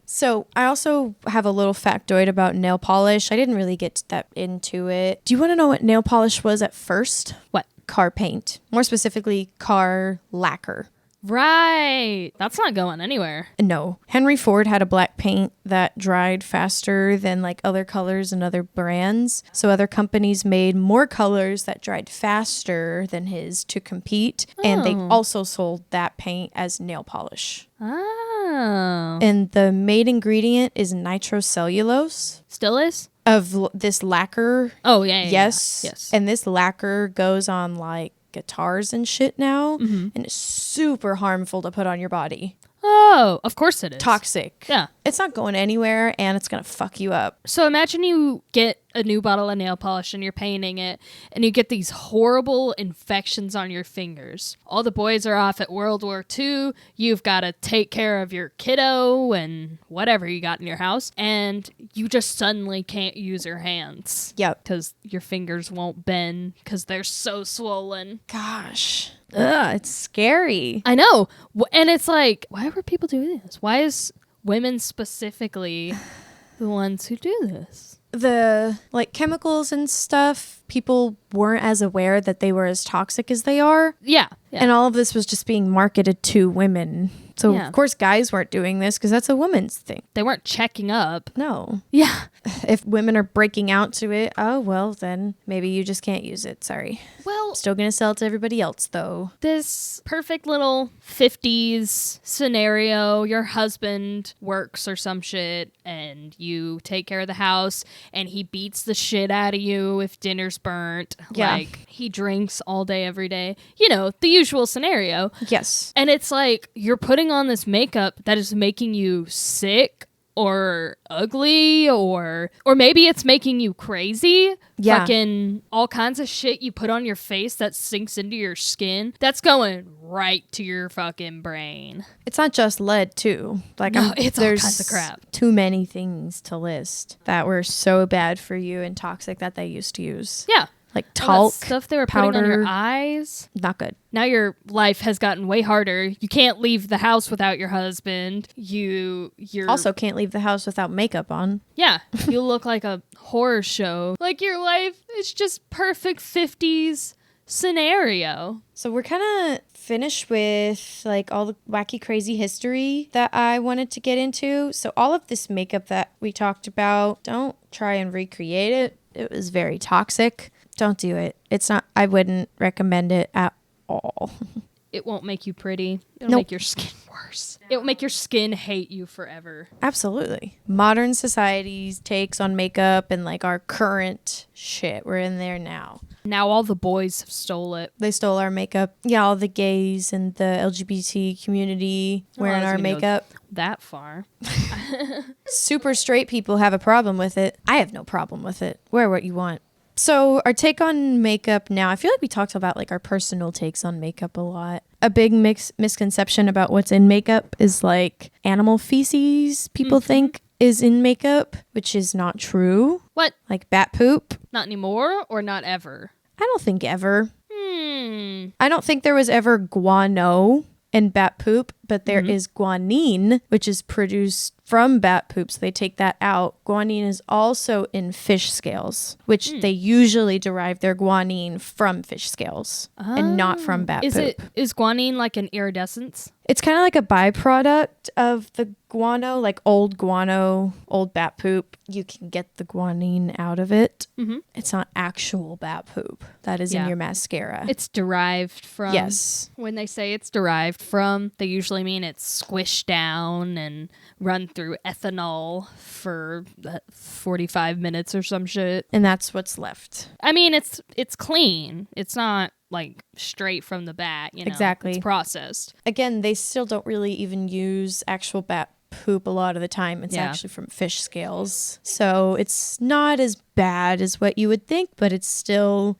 Speaker 1: So I also have a little factoid about nail polish. I didn't really get that into it. Do you want to know what nail polish was at first?
Speaker 2: What?
Speaker 1: Car paint. More specifically, car lacquer.
Speaker 2: Right. That's not going anywhere.
Speaker 1: No. Henry Ford had a black paint that dried faster than like other colors and other brands. So other companies made more colors that dried faster than his to compete. And they also sold that paint as nail polish.
Speaker 2: Oh.
Speaker 1: And the main ingredient is nitrocellulose
Speaker 2: Still is?
Speaker 1: of this lacquer.
Speaker 2: Oh, yeah.
Speaker 1: Yes.
Speaker 2: Yes.
Speaker 1: And this lacquer goes on like guitars and shit now. And it's super harmful to put on your body.
Speaker 2: Oh, of course it is.
Speaker 1: Toxic.
Speaker 2: Yeah.
Speaker 1: It's not going anywhere and it's going to fuck you up.
Speaker 2: So imagine you get a new bottle of nail polish and you're painting it and you get these horrible infections on your fingers. All the boys are off at World War II. You've got to take care of your kiddo and whatever you got in your house. And you just suddenly can't use your hands.
Speaker 1: Yep.
Speaker 2: Because your fingers won't bend because they're so swollen.
Speaker 1: Gosh. Ugh, it's scary.
Speaker 2: I know. And it's like, why were people doing this? Why is women specifically the ones who do this?
Speaker 1: The like chemicals and stuff, people weren't as aware that they were as toxic as they are.
Speaker 2: Yeah.
Speaker 1: And all of this was just being marketed to women. So,
Speaker 2: Yeah.
Speaker 1: of course, guys weren't doing this because that's a woman's thing.
Speaker 2: They weren't checking up.
Speaker 1: No.
Speaker 2: Yeah.
Speaker 1: If women are breaking out to it, oh, well, then maybe you just can't use it. Sorry.
Speaker 2: Well,
Speaker 1: Still going to sell it to everybody else, though.
Speaker 2: this perfect little 50s scenario, your husband works or some shit and you take care of the house and he beats the shit out of you if dinner's burnt.
Speaker 1: Yeah.
Speaker 2: Like he drinks all day every day. You know, the usual scenario.
Speaker 1: Yes.
Speaker 2: And it's like you're putting on this makeup that is making you sick or ugly or maybe it's making you crazy.
Speaker 1: Yeah.
Speaker 2: Fucking all kinds of shit you put on your face that sinks into your skin. That's going right to your fucking brain.
Speaker 1: It's not just lead, too. Like,
Speaker 2: No, it's all
Speaker 1: there's
Speaker 2: kinds of crap.
Speaker 1: too many things to list that were so bad for you and toxic that they used to use.
Speaker 2: Yeah.
Speaker 1: like
Speaker 2: All
Speaker 1: talc,
Speaker 2: that stuff they were putting on your
Speaker 1: powder.
Speaker 2: eyes.
Speaker 1: Not good.
Speaker 2: Now your life has gotten way harder. You can't leave the house without your husband. You're
Speaker 1: Also can't leave the house without makeup on.
Speaker 2: yeah. You look like a horror show. Like your life is just perfect 50s scenario.
Speaker 1: So we're kind of finished with like all the wacky crazy history that I wanted to get into. So all of this makeup that we talked about, don't try and recreate it. It was very toxic. Don't do it. It's not, I wouldn't recommend it at all.
Speaker 2: It won't make you pretty. It'll
Speaker 1: Nope.
Speaker 2: make your skin worse. It will make your skin hate you forever.
Speaker 1: Absolutely. Modern society's takes on makeup and like our current shit. We're in there now.
Speaker 2: Now all the boys have stole it.
Speaker 1: They stole our makeup. Yeah, all the gays and the LGBT community wearing
Speaker 2: I was
Speaker 1: our
Speaker 2: gonna go
Speaker 1: makeup.
Speaker 2: That far.
Speaker 1: Super straight people have a problem with it. I have no problem with it. Wear what you want. So our take on makeup now, I feel like we talked about like our personal takes on makeup a lot. A big misconception about what's in makeup is like animal feces people think is in makeup, which is not true.
Speaker 2: What?
Speaker 1: Like bat poop.
Speaker 2: Not anymore or not ever?
Speaker 1: I don't think ever.
Speaker 2: Hmm.
Speaker 1: I don't think there was ever guano in bat poop, but there is guanine, which is produced from bat poop. So they take that out. Guanine is also in fish scales, which they usually derive their guanine from fish scales and not from bat poop.
Speaker 2: Is guanine like an iridescence?
Speaker 1: It's kind of like a byproduct of the guano, like old guano, old bat poop. You can get the guanine out of it. Mm-hmm. It's not actual bat poop that is in your mascara.
Speaker 2: It's derived from.
Speaker 1: Yes.
Speaker 2: When they say it's derived from, they usually mean it's squished down and run through ethanol for 45 minutes or some shit.
Speaker 1: And that's what's left.
Speaker 2: I mean, it's clean. It's not like straight from the bat, you know.
Speaker 1: Exactly.
Speaker 2: It's processed.
Speaker 1: Again, they still don't really even use actual bat poop a lot of the time. It's actually from fish scales. So it's not as bad as what you would think, but it's still...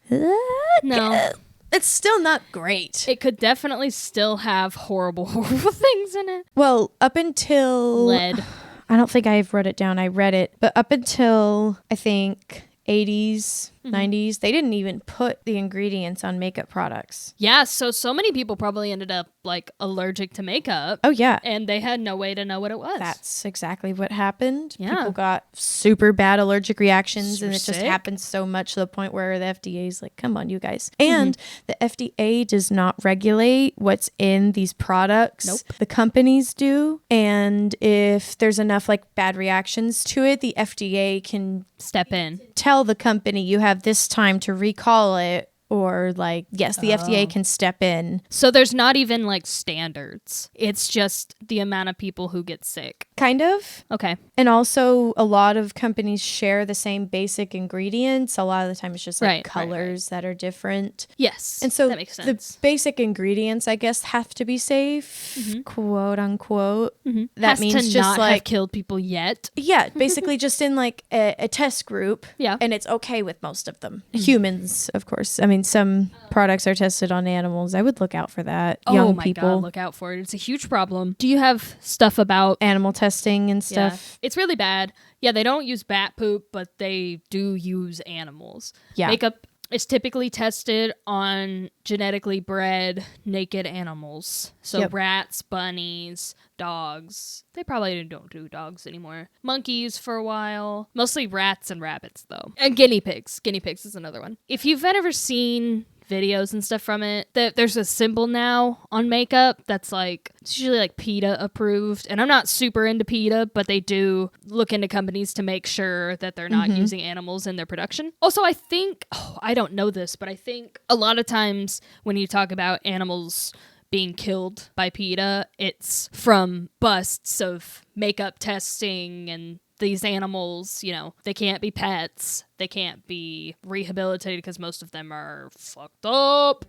Speaker 2: No.
Speaker 1: It's still not great.
Speaker 2: It could definitely still have horrible, horrible things in it.
Speaker 1: Well, up until...
Speaker 2: Lead.
Speaker 1: I don't think I've wrote it down. I read it. But up until, I think, 80s, 90s, they didn't even put the ingredients on makeup products.
Speaker 2: Yeah, so many people probably ended up like allergic to makeup.
Speaker 1: Oh, yeah.
Speaker 2: And they had no way to know what it was.
Speaker 1: That's exactly what happened.
Speaker 2: Yeah.
Speaker 1: People got super bad allergic reactions,
Speaker 2: Super
Speaker 1: and it just
Speaker 2: sick.
Speaker 1: happened so much to the point where the FDA is like, come on, you guys. And the FDA does not regulate what's in these products.
Speaker 2: Nope.
Speaker 1: The companies do. And if there's enough like bad reactions to it, the FDA can
Speaker 2: Step in.
Speaker 1: tell the company you have this time to recall it, or like, yes, the FDA can step in.
Speaker 2: So there's not even like standards. It's just the amount of people who get sick.
Speaker 1: Kind of.
Speaker 2: Okay.
Speaker 1: And also, a lot of companies share the same basic ingredients. A lot of the time, it's just like
Speaker 2: Right,
Speaker 1: colors that are different.
Speaker 2: Yes.
Speaker 1: And so
Speaker 2: that makes sense.
Speaker 1: the basic ingredients, I guess, have to be safe, quote unquote. That
Speaker 2: Has
Speaker 1: means
Speaker 2: to
Speaker 1: just
Speaker 2: not
Speaker 1: like,
Speaker 2: have killed people yet.
Speaker 1: yeah, basically just in like a test group.
Speaker 2: Yeah.
Speaker 1: And it's okay with most of them. Humans, of course. I mean, some products are tested on animals. I would look out for that. Young
Speaker 2: Oh my
Speaker 1: people.
Speaker 2: God, look out for it. It's a huge problem. Do you have stuff about
Speaker 1: Animal testing and
Speaker 2: Yeah.
Speaker 1: stuff.
Speaker 2: It's really bad. Yeah, they don't use bat poop, but they do use animals.
Speaker 1: Yeah.
Speaker 2: Makeup is typically tested on genetically bred naked animals. So
Speaker 1: Yep.
Speaker 2: rats, bunnies, dogs. They probably don't do dogs anymore. Monkeys for a while. Mostly rats and rabbits, though. And guinea pigs. Guinea pigs is another one. If you've ever seen videos and stuff from it, there's a symbol now on makeup that's like, it's usually like PETA approved, and I'm not super into PETA, but they do look into companies to make sure that they're not using animals in their production. Also, I think, I don't know this, but I think a lot of times when you talk about animals being killed by PETA, it's from busts of makeup testing, and these animals, you know, they can't be pets. They can't be rehabilitated because most of them are fucked up.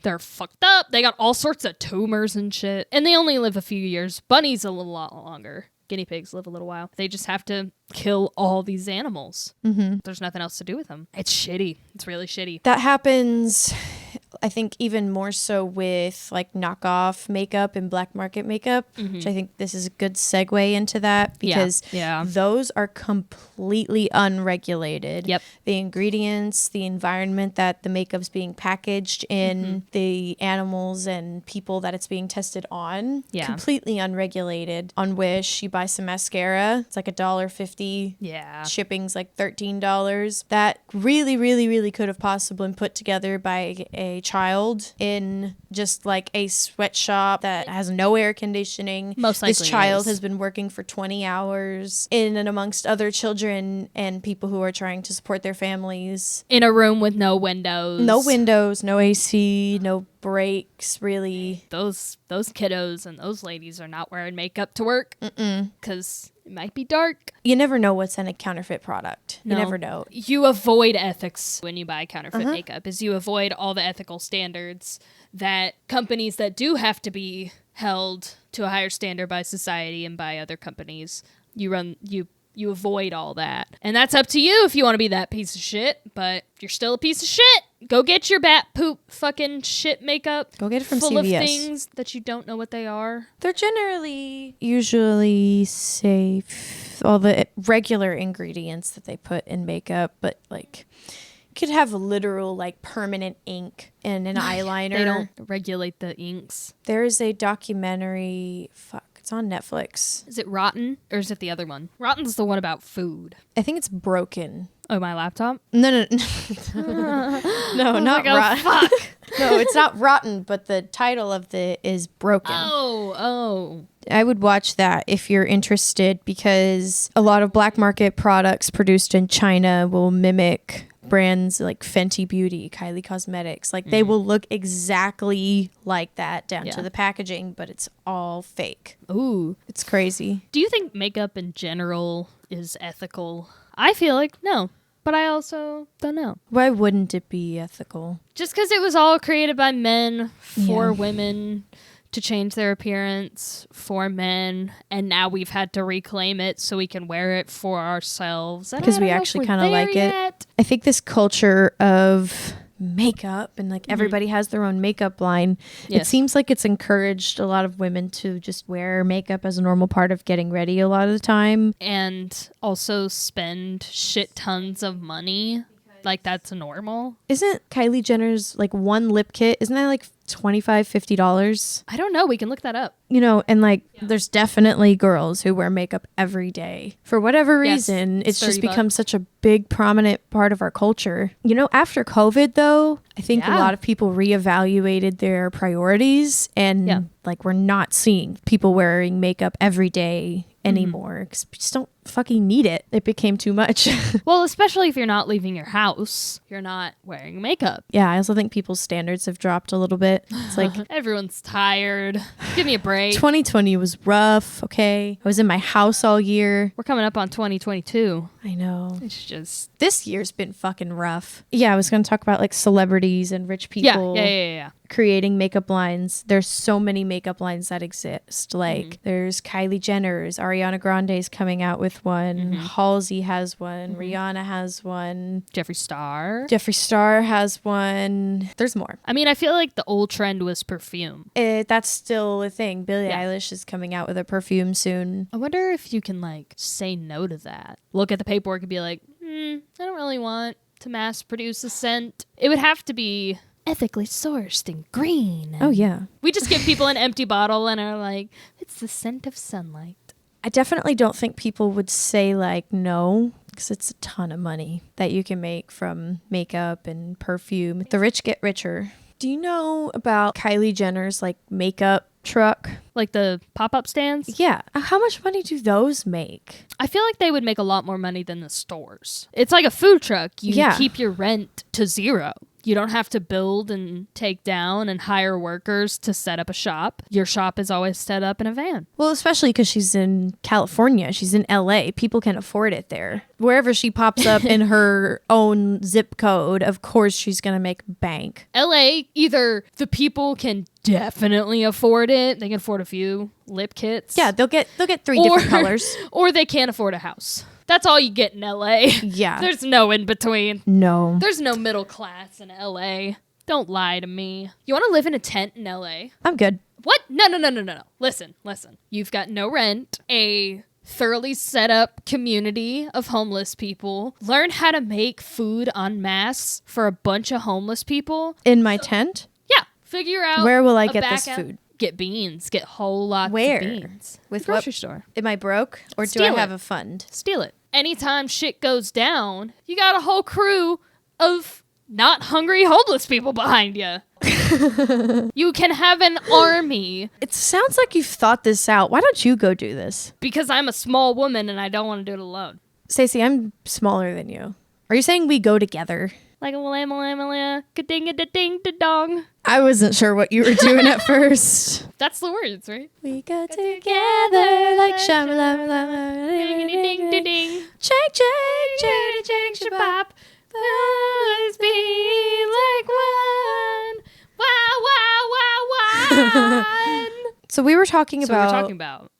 Speaker 2: They're fucked up. They got all sorts of tumors and shit. And they only live a few years. Bunnies a little lot longer. Guinea pigs live a little while. They just have to kill all these animals. There's nothing else to do with them. It's shitty. It's really shitty.
Speaker 1: That happens I think even more so with like knockoff makeup and black market makeup, which I think this is a good segue into that because those are completely unregulated.
Speaker 2: Yep.
Speaker 1: The ingredients, the environment that the makeup's being packaged in, the animals and people that it's being tested on, completely unregulated. On Wish, you buy some mascara, it's like $1.50.
Speaker 2: Yeah.
Speaker 1: Shipping's like $13. That really, really, really could have possibly been put together by a child in just like a sweatshop that has no air conditioning.
Speaker 2: Most likely
Speaker 1: this child
Speaker 2: is.
Speaker 1: has been working for 20 hours in and amongst other children and people who are trying to support their families.
Speaker 2: In a room with no windows.
Speaker 1: No windows, no AC, no breaks, really.
Speaker 2: Those kiddos and those ladies are not wearing makeup to work because it might be dark.
Speaker 1: You never know what's in a counterfeit product.
Speaker 2: No.
Speaker 1: You never know.
Speaker 2: You avoid ethics when you buy counterfeit makeup, is you avoid all the ethical standards that companies that do have to be held to a higher standard by society and by other companies. You avoid all that. And that's up to you if you want to be that piece of shit, but you're still a piece of shit. Go get your bat poop fucking shit makeup.
Speaker 1: Go get it from
Speaker 2: full
Speaker 1: CVS.
Speaker 2: Of things that you don't know what they are.
Speaker 1: They're usually safe. All the regular ingredients that they put in makeup, but like you could have literal like permanent ink in an eyeliner.
Speaker 2: They don't regulate the inks.
Speaker 1: There is a documentary, it's on Netflix.
Speaker 2: Is it Rotten or is it the other one? Rotten's the one about food.
Speaker 1: I think it's Broken.
Speaker 2: Oh, my laptop?
Speaker 1: No. No, not Rotten.
Speaker 2: Fuck.
Speaker 1: No, it's not Rotten, but the title of is Broken.
Speaker 2: Oh.
Speaker 1: I would watch that if you're interested because a lot of black market products produced in China will mimic brands like Fenty Beauty, Kylie Cosmetics. Like they will look exactly like that down to the packaging, but it's all fake.
Speaker 2: Ooh.
Speaker 1: It's crazy.
Speaker 2: Do you think makeup in general is ethical? I feel like no, but I also don't know.
Speaker 1: Why wouldn't it be ethical?
Speaker 2: Just because it was all created by men for women to change their appearance for men, and now we've had to reclaim it so we can wear it for ourselves.
Speaker 1: Because we actually kind of like it. I think this culture of makeup and like everybody has their own makeup line.
Speaker 2: Yes.
Speaker 1: It seems like it's encouraged a lot of women to just wear makeup as a normal part of getting ready a lot of the time.
Speaker 2: And also spend shit tons of money. Like that's normal.
Speaker 1: Isn't Kylie Jenner's like one lip kit, isn't that like $25-$50?
Speaker 2: I don't know. We can look that up.
Speaker 1: You know, and like there's definitely girls who wear makeup every day. For whatever reason, it's just become such a big prominent part of our culture. You know, after COVID though, I think a lot of people reevaluated their priorities and like we're not seeing people wearing makeup every day anymore because we just don't fucking need it. It became too much.
Speaker 2: Well, especially if you're not leaving your house, you're not wearing makeup.
Speaker 1: Yeah, I also think people's standards have dropped a little bit. It's like
Speaker 2: everyone's tired. Give me a break.
Speaker 1: 2020 was rough, okay? I was in my house all year.
Speaker 2: We're coming up on 2022.
Speaker 1: I know.
Speaker 2: It's just...
Speaker 1: This year's been fucking rough. Yeah, I was going to talk about like celebrities and rich people.
Speaker 2: Yeah.
Speaker 1: Creating makeup lines. There's so many makeup lines that exist. Like there's Kylie Jenner's, Ariana Grande's coming out with one. Halsey has one. Rihanna has one.
Speaker 2: Jeffree
Speaker 1: Star has one. There's more.
Speaker 2: I mean, I feel like the old trend was perfume.
Speaker 1: That's still a thing. Billie Eilish is coming out with a perfume soon.
Speaker 2: I wonder if you can like say no to that. Look at the paperwork and be like, I don't really want to mass produce a scent. It would have to be ethically sourced and green.
Speaker 1: Oh, yeah.
Speaker 2: We just give people an empty bottle and are like, it's the scent of sunlight.
Speaker 1: I definitely don't think people would say like no, because it's a ton of money that you can make from makeup and perfume. The rich get richer. Do you know about Kylie Jenner's like makeup truck?
Speaker 2: Like the pop-up stands?
Speaker 1: Yeah. How much money do those make?
Speaker 2: I feel like they would make a lot more money than the stores. It's like a food truck. You keep your rent to zero. You don't have to build and take down and hire workers to set up a shop. Your shop is always set up in a van.
Speaker 1: Well, especially because she's in California. She's in LA. People can afford it there. Wherever she pops up in her own zip code, of course she's going to make bank.
Speaker 2: LA, either the people can definitely afford it. They can afford a few lip kits.
Speaker 1: Yeah, they'll get 3 different colors.
Speaker 2: Or they can't afford a house. That's all you get in LA.
Speaker 1: Yeah.
Speaker 2: There's no in between.
Speaker 1: No.
Speaker 2: There's no middle class in LA. Don't lie to me. You want to live in a tent in LA?
Speaker 1: I'm good.
Speaker 2: What? No. Listen. You've got no rent, a thoroughly set up community of homeless people. Learn how to make food en masse for a bunch of homeless people.
Speaker 1: In my tent?
Speaker 2: Yeah. Figure out
Speaker 1: Where will I
Speaker 2: a
Speaker 1: get this
Speaker 2: backup.
Speaker 1: food?
Speaker 2: Get beans. Get whole lots
Speaker 1: Where?
Speaker 2: of beans.
Speaker 1: With
Speaker 2: Grocery
Speaker 1: what?
Speaker 2: store.
Speaker 1: Am I broke? Or do
Speaker 2: Steal
Speaker 1: I have
Speaker 2: it.
Speaker 1: a fund?
Speaker 2: Steal it. Anytime shit goes down, you got a whole crew of not hungry homeless people behind you. You can have an army.
Speaker 1: It sounds like you've thought this out. Why don't you go do this?
Speaker 2: Because I'm a small woman and I don't want to do it alone.
Speaker 1: Stacey, I'm smaller than you. Are you saying we go together?
Speaker 2: Like a lamma, ka-ding a ding da dong.
Speaker 1: I wasn't sure what you were doing at first.
Speaker 2: That's the words, right?
Speaker 1: We go together like
Speaker 2: Ding
Speaker 1: shamalama.
Speaker 2: ding ding ding.
Speaker 1: Shake, shake, shake, shake, shake,
Speaker 2: Bop. Always be like one. Wow.
Speaker 1: So we were talking
Speaker 2: So we're
Speaker 1: about
Speaker 2: talking about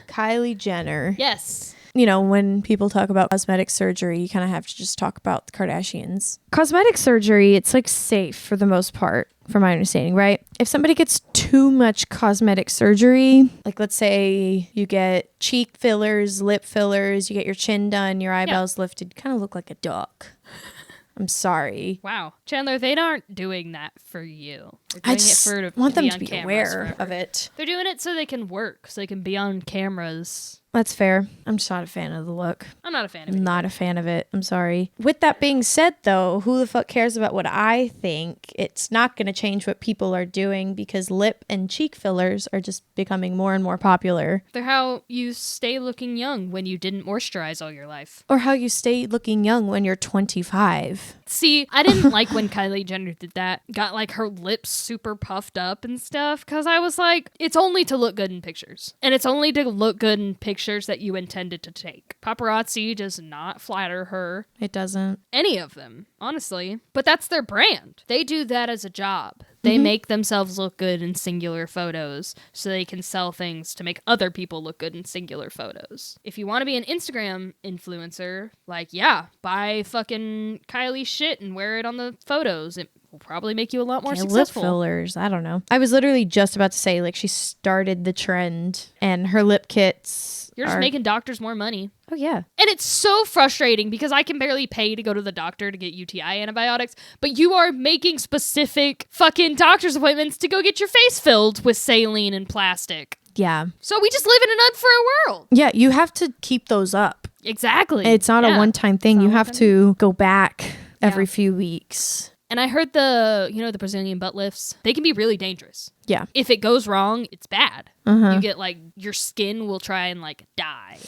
Speaker 1: Kylie Jenner.
Speaker 2: yes.
Speaker 1: You know, when people talk about cosmetic surgery, you kind of have to just talk about the Kardashians. Cosmetic surgery, it's like safe for the most part, from my understanding, right? If somebody gets too much cosmetic surgery, like let's say you get cheek fillers, lip fillers, you get your chin done, your eyebrows lifted, you kind of look like a duck. I'm sorry.
Speaker 2: Wow, Chandler, they aren't doing that for you. They're
Speaker 1: I
Speaker 2: doing
Speaker 1: just
Speaker 2: it for
Speaker 1: want them
Speaker 2: be
Speaker 1: to
Speaker 2: on
Speaker 1: be
Speaker 2: cameras
Speaker 1: aware
Speaker 2: forever.
Speaker 1: of it.
Speaker 2: They're doing it so they can work, so they can be on cameras.
Speaker 1: That's fair. I'm just not a fan of the look.
Speaker 2: I'm not a fan of it.
Speaker 1: Not a fan of it. I'm sorry. With that being said, though, who the fuck cares about what I think? It's not going to change what people are doing because lip and cheek fillers are just becoming more and more popular.
Speaker 2: They're how you stay looking young when you didn't moisturize all your life.
Speaker 1: Or how you stay looking young when you're 25.
Speaker 2: See, I didn't like when Kylie Jenner did that. Got like her lips super puffed up and stuff because I was like, it's only to look good in pictures. And it's only to look good in pictures that you intended to take. Paparazzi does not flatter her.
Speaker 1: It doesn't.
Speaker 2: Any of them, honestly. But that's their brand. They do that as a job. They make themselves look good in singular photos so they can sell things to make other people look good in singular photos. If you want to be an Instagram influencer, like, yeah, buy fucking Kylie shit and wear it on the photos. It will probably make you a lot more
Speaker 1: Lip
Speaker 2: successful.
Speaker 1: fillers. I don't know. I was literally just about to say, like, she started the trend and her lip kits.
Speaker 2: You're just making doctors more money.
Speaker 1: Oh, yeah.
Speaker 2: And it's so frustrating because I can barely pay to go to the doctor to get UTI antibiotics, but you are making specific fucking doctor's appointments to go get your face filled with saline and plastic.
Speaker 1: Yeah.
Speaker 2: So we just live in an unfair world.
Speaker 1: Yeah, you have to keep those up.
Speaker 2: Exactly.
Speaker 1: It's not a one-time thing.
Speaker 2: It's
Speaker 1: You
Speaker 2: not a
Speaker 1: have
Speaker 2: one-time
Speaker 1: to go back every few weeks.
Speaker 2: And I heard the Brazilian butt lifts, they can be really dangerous.
Speaker 1: Yeah.
Speaker 2: If it goes wrong, it's bad.
Speaker 1: Uh-huh.
Speaker 2: You get like, your skin will try and like die.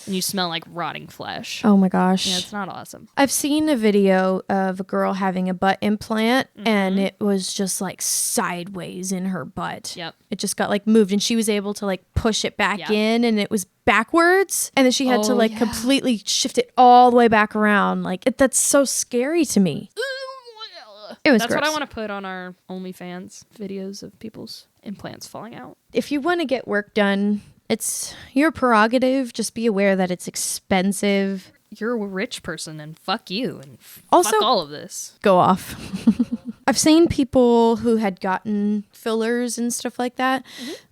Speaker 2: And you smell like rotting flesh.
Speaker 1: Oh my gosh.
Speaker 2: Yeah, it's not awesome.
Speaker 1: I've seen a video of a girl having a butt implant and it was just like sideways in her butt.
Speaker 2: Yep.
Speaker 1: It just got like moved and she was able to like push it back
Speaker 2: Yeah.
Speaker 1: in and it was backwards and then she had to
Speaker 2: Oh,
Speaker 1: like
Speaker 2: yeah.
Speaker 1: completely shift it all the way back around. Like that's so scary to me. It was
Speaker 2: That's what
Speaker 1: gross.
Speaker 2: I want to put on our OnlyFans videos of people's implants falling out.
Speaker 1: If you want to get work done, it's your prerogative. Just be aware that it's expensive.
Speaker 2: You're a rich person and fuck you and
Speaker 1: Also-
Speaker 2: fuck all of this.
Speaker 1: Go off. I've seen people who had gotten fillers and stuff like that.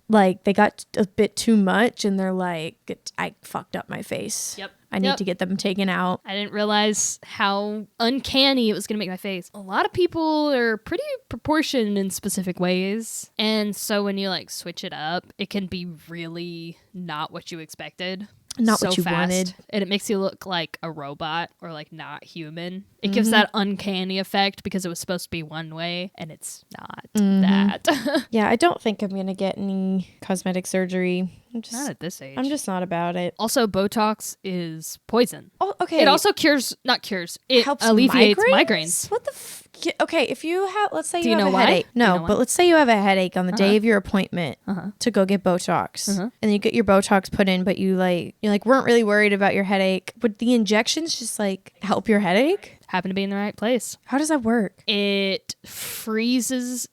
Speaker 1: Like they got a bit too much and they're like, I fucked up my face.
Speaker 2: Yep.
Speaker 1: I need
Speaker 2: Yep.
Speaker 1: to get them taken out.
Speaker 2: I didn't realize how uncanny it was going to make my face. A lot of people are pretty proportioned in specific ways. And so when you like switch it up, it can be really not what you expected.
Speaker 1: Not
Speaker 2: so
Speaker 1: what you
Speaker 2: fast.
Speaker 1: wanted.
Speaker 2: And it makes you look like a robot or like not human. It gives that uncanny effect because it was supposed to be one way and it's not that.
Speaker 1: Yeah, I don't think I'm going to get any cosmetic surgery.
Speaker 2: Not at this age.
Speaker 1: I'm just not about it.
Speaker 2: Also, Botox is poison.
Speaker 1: Oh, okay.
Speaker 2: It also not cures. It
Speaker 1: helps
Speaker 2: alleviates migraines.
Speaker 1: What the okay, if you have, let's say
Speaker 2: Do
Speaker 1: you
Speaker 2: you
Speaker 1: have
Speaker 2: know
Speaker 1: a
Speaker 2: why?
Speaker 1: headache.
Speaker 2: Do you
Speaker 1: No,
Speaker 2: know why?
Speaker 1: but let's say you have a headache on the day of your appointment to go get Botox. And you get your Botox put in, but you weren't really worried about your headache. Would the injections just like help your headache?
Speaker 2: Happen to be in the right place.
Speaker 1: How does that work?
Speaker 2: It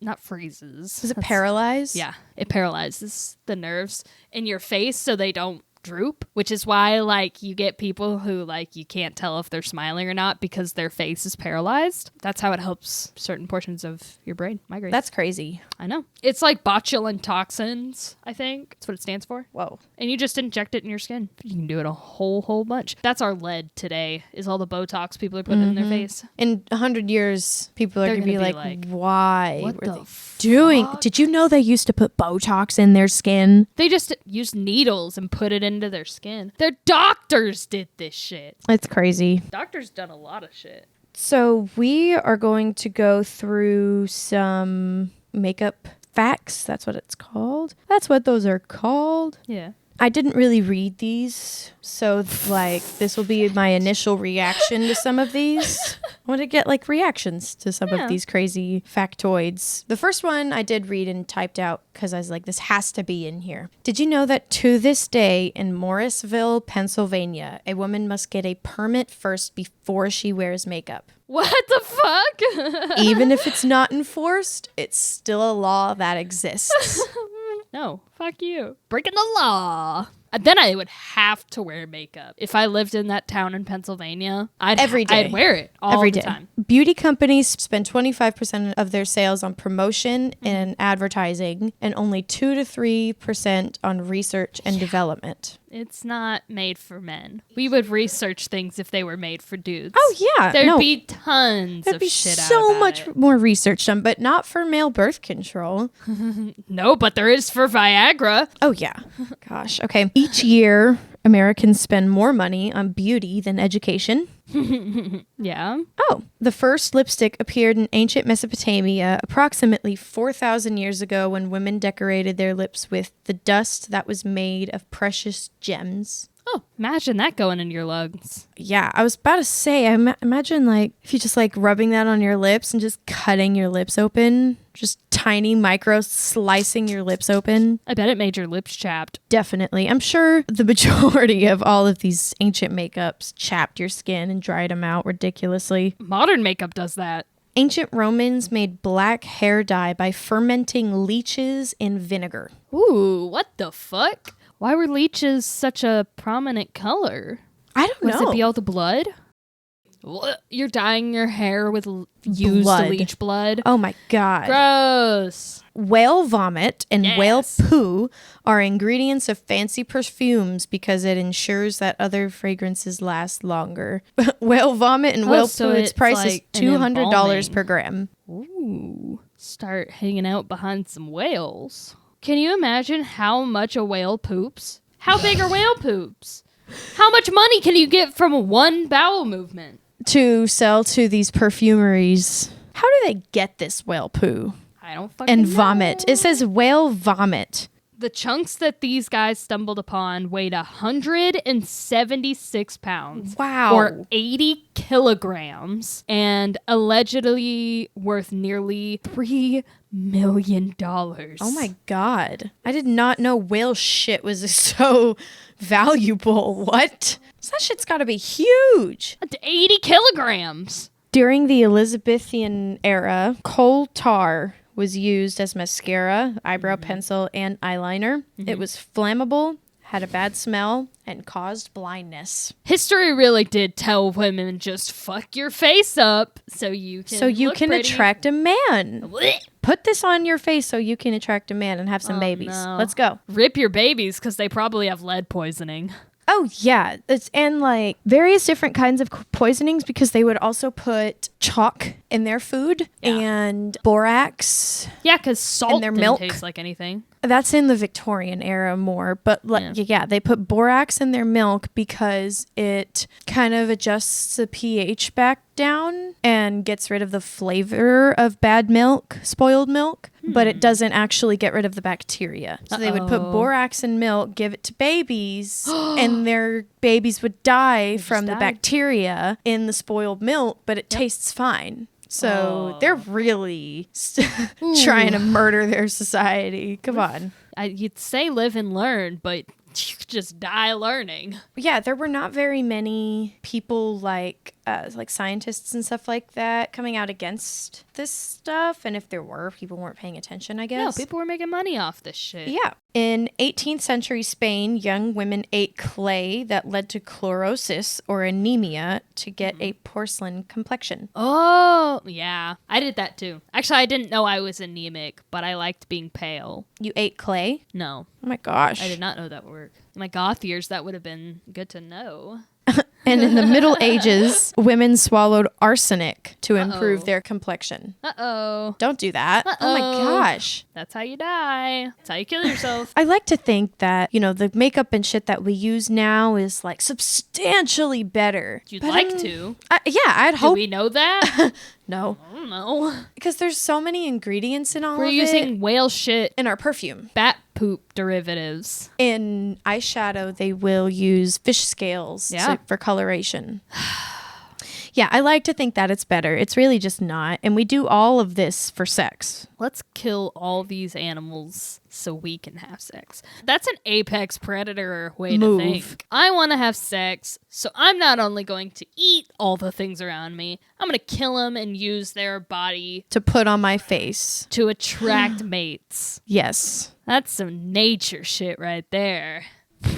Speaker 2: not freezes.
Speaker 1: Does it paralyze?
Speaker 2: Yeah, it paralyzes the nerves in your face so they don't droop, which is why like you get people who like you can't tell if they're smiling or not because their face is paralyzed. That's how it helps certain portions of your brain migrate.
Speaker 1: That's crazy.
Speaker 2: I know. It's like botulinum toxins, I think. That's what it stands for.
Speaker 1: Whoa.
Speaker 2: And you just inject it in your skin. You can do it a whole bunch. That's our lead today, is all the Botox people are putting in their face.
Speaker 1: In 100 years, people are
Speaker 2: They're
Speaker 1: going to be
Speaker 2: gonna
Speaker 1: like, why
Speaker 2: what
Speaker 1: were
Speaker 2: the
Speaker 1: they doing?
Speaker 2: fuck?
Speaker 1: Did you know they used to put Botox in their skin?
Speaker 2: They just use needles and put it into their skin. Their doctors did this shit.
Speaker 1: It's crazy.
Speaker 2: Doctors done a lot of shit.
Speaker 1: So we are going to go through some makeup facts. That's what it's called. That's what those are called.
Speaker 2: Yeah.
Speaker 1: I didn't really read these, so like this will be my initial reaction to some of these. I want to get like reactions to some of these crazy factoids. The first one I did read and typed out because I was like, this has to be in here. Did you know that to this day in Morrisville, Pennsylvania, a woman must get a permit first before she wears makeup?
Speaker 2: What the fuck?
Speaker 1: Even if it's not enforced, it's still a law that exists.
Speaker 2: No, fuck you. Breaking the law. Then I would have to wear makeup. If I lived in that town in Pennsylvania,
Speaker 1: Every day.
Speaker 2: I'd wear it all
Speaker 1: Every
Speaker 2: the
Speaker 1: day.
Speaker 2: time.
Speaker 1: Beauty companies spend 25% of their sales on promotion and advertising, and only 2 to 3% on research and development.
Speaker 2: It's not made for men. We would research things if they were made for dudes.
Speaker 1: Oh yeah,
Speaker 2: There'd be tons
Speaker 1: there'd
Speaker 2: of
Speaker 1: be
Speaker 2: shit out
Speaker 1: so
Speaker 2: about
Speaker 1: much
Speaker 2: it.
Speaker 1: more research done, but not for male birth control.
Speaker 2: No, but there is for Viagra.
Speaker 1: Oh yeah, gosh. Okay, each year Americans spend more money on beauty than education.
Speaker 2: Yeah.
Speaker 1: Oh, the first lipstick appeared in ancient Mesopotamia approximately 4,000 years ago when women decorated their lips with the dust that was made of precious gems.
Speaker 2: Oh, imagine that going in your lungs.
Speaker 1: Yeah, I was about to say, imagine like if you just like rubbing that on your lips and just cutting your lips open, just tiny micro slicing your lips open.
Speaker 2: I bet it made your lips chapped.
Speaker 1: Definitely. I'm sure the majority of all of these ancient makeups chapped your skin and dried them out ridiculously.
Speaker 2: Modern makeup does that.
Speaker 1: Ancient Romans made black hair dye by fermenting leeches in vinegar.
Speaker 2: Ooh, what the fuck? Why were leeches such a prominent color?
Speaker 1: I don't
Speaker 2: Was
Speaker 1: know.
Speaker 2: it be all the blood? What? You're dyeing your hair with used
Speaker 1: Blood.
Speaker 2: leech blood?
Speaker 1: Oh my God.
Speaker 2: Gross.
Speaker 1: Whale vomit and whale
Speaker 2: Yes.
Speaker 1: poo are ingredients of fancy perfumes because it ensures that other fragrances last longer. Whale vomit and whale
Speaker 2: so
Speaker 1: poo, its
Speaker 2: it's
Speaker 1: price
Speaker 2: like
Speaker 1: is
Speaker 2: an
Speaker 1: $200
Speaker 2: embalming.
Speaker 1: per gram.
Speaker 2: Ooh. Start hanging out behind some whales. Can you imagine how much a whale poops? How big are whale poops? How much money can you get from one bowel movement?
Speaker 1: To sell to these perfumeries. How do they get this whale poo?
Speaker 2: I don't fucking
Speaker 1: And
Speaker 2: know.
Speaker 1: vomit. It says whale vomit.
Speaker 2: The chunks that these guys stumbled upon weighed 176 pounds.
Speaker 1: Wow.
Speaker 2: Or 80 kilograms. And allegedly worth nearly $3 million.
Speaker 1: Oh my God. I did not know whale shit was so valuable. What? That shit's gotta be huge.
Speaker 2: 80 kilograms.
Speaker 1: During the Elizabethan era, coal tar was used as mascara, eyebrow pencil, and eyeliner. It was flammable, had a bad smell, and caused blindness.
Speaker 2: History really did tell women just fuck your face up so you can look pretty.
Speaker 1: attract a man.
Speaker 2: Blech.
Speaker 1: Put this on your face so you can attract a man and have some babies.
Speaker 2: no.
Speaker 1: Let's go.
Speaker 2: Rip your babies because they probably have lead poisoning.
Speaker 1: Oh yeah, and like various different kinds of poisonings because they would also put chalk in their food and borax.
Speaker 2: Yeah, because salt
Speaker 1: their
Speaker 2: didn't
Speaker 1: milk.
Speaker 2: taste like anything.
Speaker 1: That's in the Victorian era more, but like yeah, they put borax in their milk because it kind of adjusts the pH back down and gets rid of the flavor of bad milk, spoiled milk, but it doesn't actually get rid of the bacteria. So they would put borax in milk, give it to babies, and their babies would die from the
Speaker 2: die.
Speaker 1: bacteria in the spoiled milk, but it tastes fine. So they're really trying to murder their society. Come on.
Speaker 2: You'd say live and learn, but just die learning.
Speaker 1: Yeah, there were not very many people like scientists and stuff like that coming out against this stuff. And if there were, people weren't paying attention, I guess.
Speaker 2: No, people were making money off this shit.
Speaker 1: Yeah. In 18th century Spain, young women ate clay that led to chlorosis or anemia to get a porcelain complexion.
Speaker 2: Oh, yeah. I did that too. Actually, I didn't know I was anemic, but I liked being pale.
Speaker 1: You ate clay?
Speaker 2: No.
Speaker 1: Oh my gosh.
Speaker 2: I did not know that would work. In my goth years, that would have been good to know.
Speaker 1: And in the Middle Ages, women swallowed arsenic to improve their complexion.
Speaker 2: Uh-oh.
Speaker 1: Don't do that. Oh my gosh.
Speaker 2: That's how you die. That's how you kill yourself.
Speaker 1: I like to think that, the makeup and shit that we use now is like substantially better.
Speaker 2: You'd like to.
Speaker 1: Yeah, I'd
Speaker 2: Do
Speaker 1: hope.
Speaker 2: we know that?
Speaker 1: No.
Speaker 2: I don't know.
Speaker 1: Because there's so many ingredients in all
Speaker 2: We're
Speaker 1: of
Speaker 2: using
Speaker 1: it.
Speaker 2: whale shit,
Speaker 1: In our perfume.
Speaker 2: bat poop derivatives.
Speaker 1: In eyeshadow, they will use fish scales
Speaker 2: Yeah.
Speaker 1: for coloration. Yeah, I like to think that it's better. It's really just not. And we do all of this for sex.
Speaker 2: Let's kill all these animals so we can have sex. That's an apex predator way
Speaker 1: Move.
Speaker 2: to think. I want to have sex, so I'm not only going to eat all the things around me, I'm going to kill them and use their body
Speaker 1: To put on my face.
Speaker 2: to attract mates.
Speaker 1: Yes.
Speaker 2: That's some nature shit right there.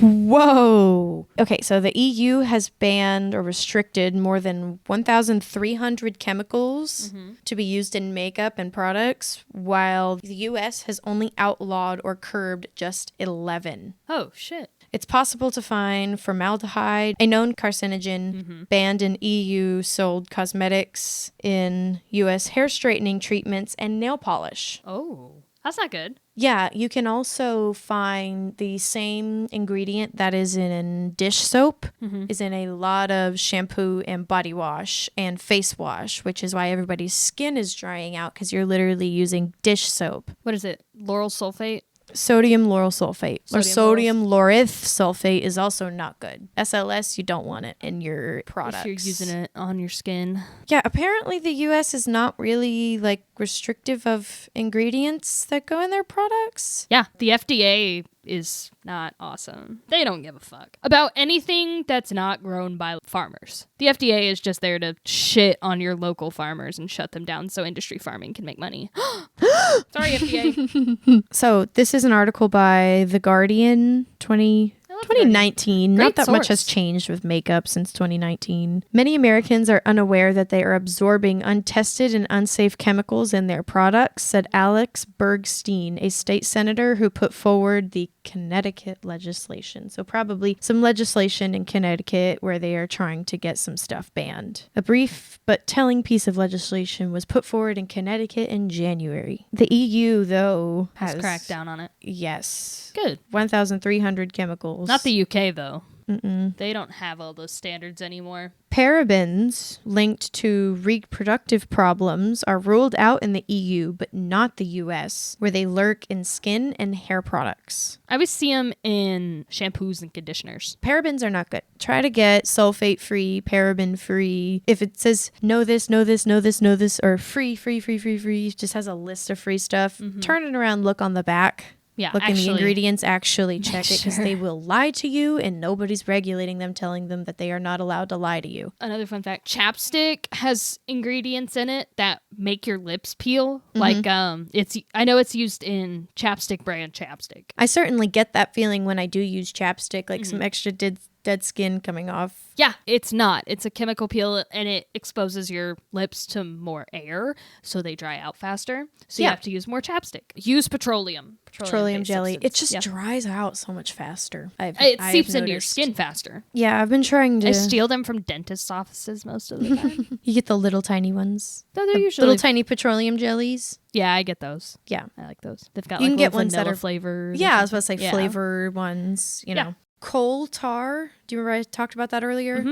Speaker 1: Whoa. Okay, so the EU has banned or restricted more than 1,300 chemicals to be used in makeup and products, while the US has only outlawed or curbed just 11.
Speaker 2: Oh, shit.
Speaker 1: It's possible to find formaldehyde, a known carcinogen, banned in EU sold cosmetics, in US hair straightening treatments, and nail polish.
Speaker 2: Oh, that's not good.
Speaker 1: Yeah, you can also find the same ingredient that is in dish soap, is in a lot of shampoo and body wash and face wash, which is why everybody's skin is drying out because you're literally using dish soap.
Speaker 2: What is it? Lauryl sulfate?
Speaker 1: Sodium lauryl sulfate or
Speaker 2: Sodium
Speaker 1: sodium laureth sulfate is also not good. SLS, you don't want it in your products.
Speaker 2: If you're using it on your skin.
Speaker 1: Yeah, apparently the US is not really like restrictive of ingredients that go in their products.
Speaker 2: Yeah, the FDA is not awesome. They don't give a fuck about anything that's not grown by farmers. The FDA is just there to shit on your local farmers and shut them down so industry farming can make money. Sorry, FDA.
Speaker 1: So this is an article by The Guardian 2019.
Speaker 2: Great
Speaker 1: Not that much
Speaker 2: source.
Speaker 1: has changed with makeup since 2019. Many Americans are unaware that they are absorbing untested and unsafe chemicals in their products, said Alex Bergstein, a state senator who put forward the Connecticut legislation. So probably some legislation in Connecticut where they are trying to get some stuff banned. A brief but telling piece of legislation was put forward in Connecticut in January. The EU, though,
Speaker 2: Has cracked down on it.
Speaker 1: Yes.
Speaker 2: Good.
Speaker 1: 1,300 chemicals.
Speaker 2: Not the UK, though. They don't have all those standards anymore.
Speaker 1: Parabens linked to reproductive problems are ruled out in the EU, but not the US, where they lurk in skin and hair products.
Speaker 2: I always see them in shampoos and conditioners.
Speaker 1: Parabens are not good. Try to get sulfate-free, paraben-free. If it says no this, no this, no this, no this, or free, just has a list of free stuff, turn it around, look on the back.
Speaker 2: Yeah,
Speaker 1: Look in the
Speaker 2: actually,
Speaker 1: ingredients, actually check it because
Speaker 2: sure.
Speaker 1: they will lie to you and nobody's regulating them, telling them that they are not allowed to lie to you.
Speaker 2: Another fun fact, chapstick has ingredients in it that make your lips peel. Like I know it's used in chapstick brand chapstick.
Speaker 1: I certainly get that feeling when I do use chapstick, like some extra dead skin coming off.
Speaker 2: Yeah, it's not. It's a chemical peel and it exposes your lips to more air, so they dry out faster. So you have to use more chapstick. Use petroleum
Speaker 1: Jelly.
Speaker 2: substance.
Speaker 1: It just
Speaker 2: Yeah.
Speaker 1: dries out so much faster.
Speaker 2: It
Speaker 1: I've
Speaker 2: seeps into your
Speaker 1: noticed.
Speaker 2: skin faster.
Speaker 1: Yeah, I've been trying to.
Speaker 2: I steal them from dentist offices most of the time.
Speaker 1: You get the little tiny ones.
Speaker 2: No, they're usually
Speaker 1: Little tiny petroleum jellies.
Speaker 2: Yeah, I get those.
Speaker 1: Yeah.
Speaker 2: I like those. They've got
Speaker 1: You
Speaker 2: like
Speaker 1: can get
Speaker 2: little
Speaker 1: ones that
Speaker 2: vanilla
Speaker 1: are-
Speaker 2: flavors.
Speaker 1: Yeah, I was about to say
Speaker 2: Yeah.
Speaker 1: flavor ones, you
Speaker 2: Yeah.
Speaker 1: know. Coal tar. Do you remember I talked about that earlier?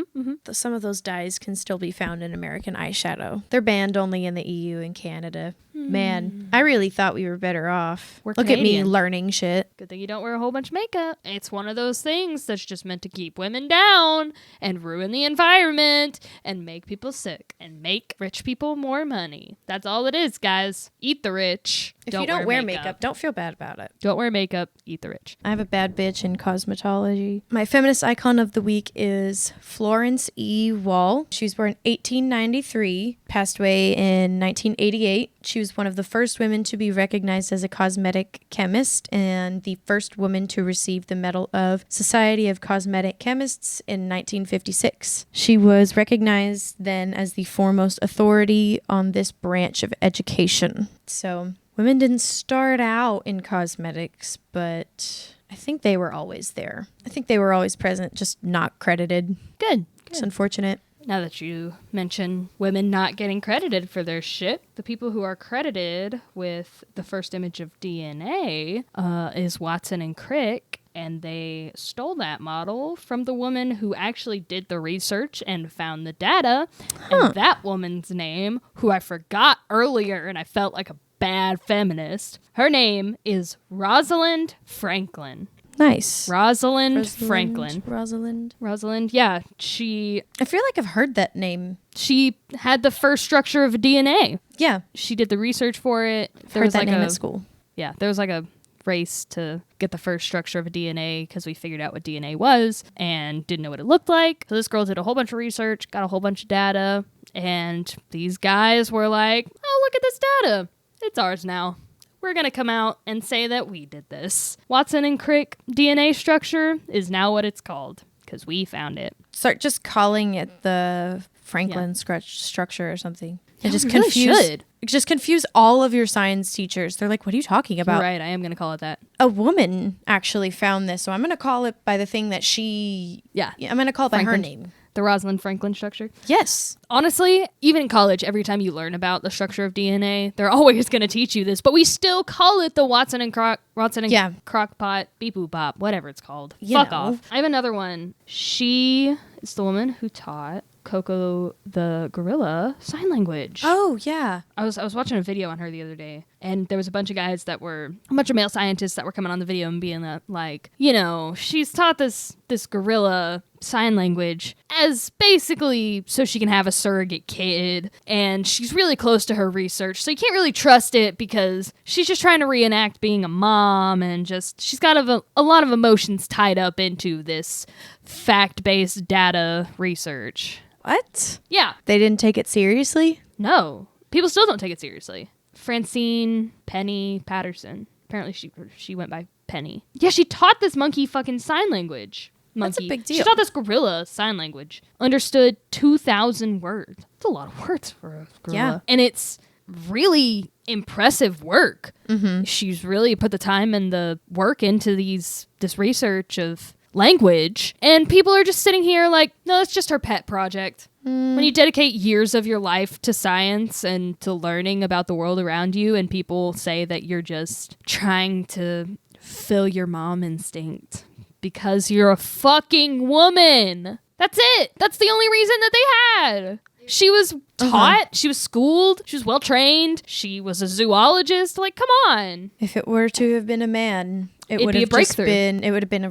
Speaker 1: Some of those dyes can still be found in American eyeshadow. They're banned only in the EU and Canada. Man, I really thought we were better off.
Speaker 2: We're
Speaker 1: Look at me
Speaker 2: Canadian.
Speaker 1: learning shit.
Speaker 2: Good thing you don't wear a whole bunch of makeup. It's one of those things that's just meant to keep women down and ruin the environment and make people sick and make rich people more money. That's all it is, guys. Eat the rich.
Speaker 1: If you don't wear makeup, don't feel bad about it.
Speaker 2: Don't wear makeup. Eat the rich.
Speaker 1: I have a bad bitch in cosmetology. My feminist icon of the week is Florence E. Wall. She was born 1893, passed away in 1988. She was one of the first women to be recognized as a cosmetic chemist and the first woman to receive the Medal of Society of Cosmetic Chemists in 1956. She was recognized then as the foremost authority on this branch of education. So women didn't start out in cosmetics, but I think they were always there. I think they were always present, just not credited.
Speaker 2: Good.
Speaker 1: It's unfortunate.
Speaker 2: Now that you mention women not getting credited for their shit, the people who are credited with the first image of DNA is Watson and Crick, and they stole that model from the woman who actually did the research and found the data. And that woman's name, who I forgot earlier, and I felt like a bad feminist, her name is Rosalind Franklin.
Speaker 1: Nice.
Speaker 2: Rosalind Franklin.
Speaker 1: Rosalind.
Speaker 2: Yeah.
Speaker 1: I feel like I've heard that name.
Speaker 2: She had the first structure of DNA.
Speaker 1: Yeah.
Speaker 2: She did the research for it.
Speaker 1: Heard that name at school.
Speaker 2: Yeah. There was like a race to get the first structure of a DNA because we figured out what DNA was and didn't know what it looked like. So this girl did a whole bunch of research, got a whole bunch of data, and these guys were like, oh, look at this data. It's ours now. We're going to come out and say that we did this. Watson and Crick DNA structure is now what it's called because we found it.
Speaker 1: Start just calling it the Franklin structure or something. And just
Speaker 2: really should.
Speaker 1: Just confuse all of your science teachers. They're like, what are you talking about?
Speaker 2: You're right. I am going to call it that.
Speaker 1: A woman actually found this, so I'm going to call it by the thing that she...
Speaker 2: Yeah.
Speaker 1: I'm going to call it by her
Speaker 2: Franklin.
Speaker 1: name.
Speaker 2: The Rosalind Franklin structure.
Speaker 1: Yes.
Speaker 2: Honestly, even in college, every time you learn about the structure of DNA, they're always going to teach you this, but we still call it the Watson and Crockpot, beep boop bop, whatever it's called. Fuck off. I have another one. She is the woman who taught Coco the gorilla sign language.
Speaker 1: Oh, yeah.
Speaker 2: I was watching a video on her the other day, and there was a bunch of male scientists that were coming on the video and being like, she's taught this gorilla sign language as basically so she can have a surrogate kid, and she's really close to her research, so you can't really trust it because she's just trying to reenact being a mom, and just she's got a lot of emotions tied up into this fact-based data research.
Speaker 1: What?
Speaker 2: Yeah.
Speaker 1: They didn't take it seriously?
Speaker 2: No. People still don't take it seriously. Francine Penny Patterson. Apparently she went by Penny. Yeah, she taught this monkey fucking sign language.
Speaker 1: That's a big deal.
Speaker 2: She taught this gorilla sign language. Understood 2,000 words. That's a lot of words for a gorilla.
Speaker 1: Yeah.
Speaker 2: And it's really impressive work.
Speaker 1: Mm-hmm.
Speaker 2: She's really put the time and the work into this research of language, and people are just sitting here like, no, it's just her pet project. When you dedicate years of your life to science and to learning about the world around you, and people say that you're just trying to fill your mom instinct because you're a fucking woman. That's it. That's the only reason that they had. She was taught, she was schooled, she was well trained, she was a zoologist. Like, come on.
Speaker 1: If it were to have been a man,
Speaker 2: It'd be a breakthrough.
Speaker 1: It would have been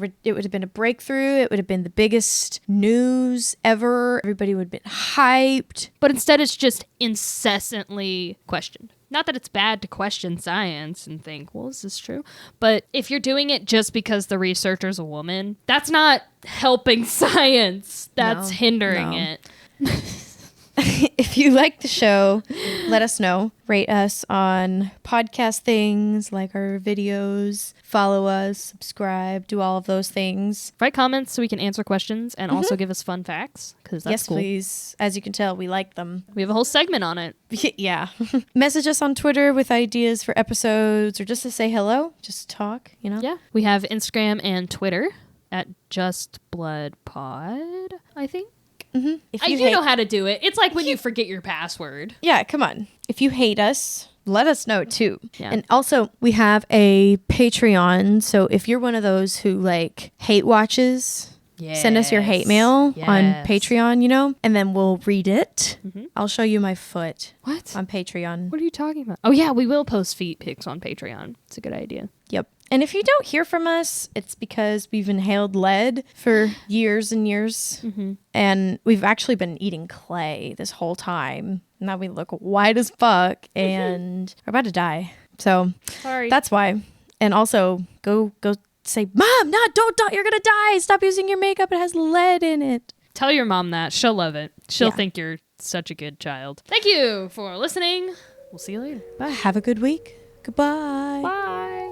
Speaker 1: a breakthrough. It would have been the biggest news ever. Everybody would have been hyped.
Speaker 2: But instead, it's just incessantly questioned. Not that it's bad to question science and think, well, is this true? But if you're doing it just because the researcher's a woman, that's not helping science. That's hindering it.
Speaker 1: If you like the show, let us know. Rate us on podcast things, like our videos, follow us, subscribe, do all of those things.
Speaker 2: Write comments so we can answer questions and also give us fun facts, because that's cool.
Speaker 1: Please. As you can tell, we like them.
Speaker 2: We have a whole segment on it.
Speaker 1: Yeah. Message us on Twitter with ideas for episodes or just to say hello, just talk,
Speaker 2: Yeah. We have Instagram and Twitter at JustBloodPod, I think.
Speaker 1: Mm-hmm. If
Speaker 2: you know how to do it. It's like when you forget your password.
Speaker 1: Yeah, come on. If you hate us, let us know too.
Speaker 2: Yeah.
Speaker 1: And also, we have a Patreon. So if you're one of those who hate watches, Send us your hate mail on
Speaker 2: Yes.
Speaker 1: Patreon, you know, and then we'll read it.
Speaker 2: Mhm.
Speaker 1: I'll show you my foot
Speaker 2: What?
Speaker 1: on Patreon.
Speaker 2: What are you talking about? Oh, yeah, we will post feet pics on Patreon. It's a good idea.
Speaker 1: Yep. And if you don't hear from us, it's because we've inhaled lead for years and years.
Speaker 2: Mm-hmm.
Speaker 1: And we've actually been eating clay this whole time. Now we look white as fuck and we're about to die. So
Speaker 2: Sorry.
Speaker 1: that's why. And also go say, Mom, no, don't, you're going to die. Stop using your makeup. It has lead in it.
Speaker 2: Tell your mom that. She'll love it. She'll
Speaker 1: Yeah.
Speaker 2: think you're such a good child. Thank you for listening. We'll see you later.
Speaker 1: Bye. Have a good week. Goodbye.
Speaker 2: Bye.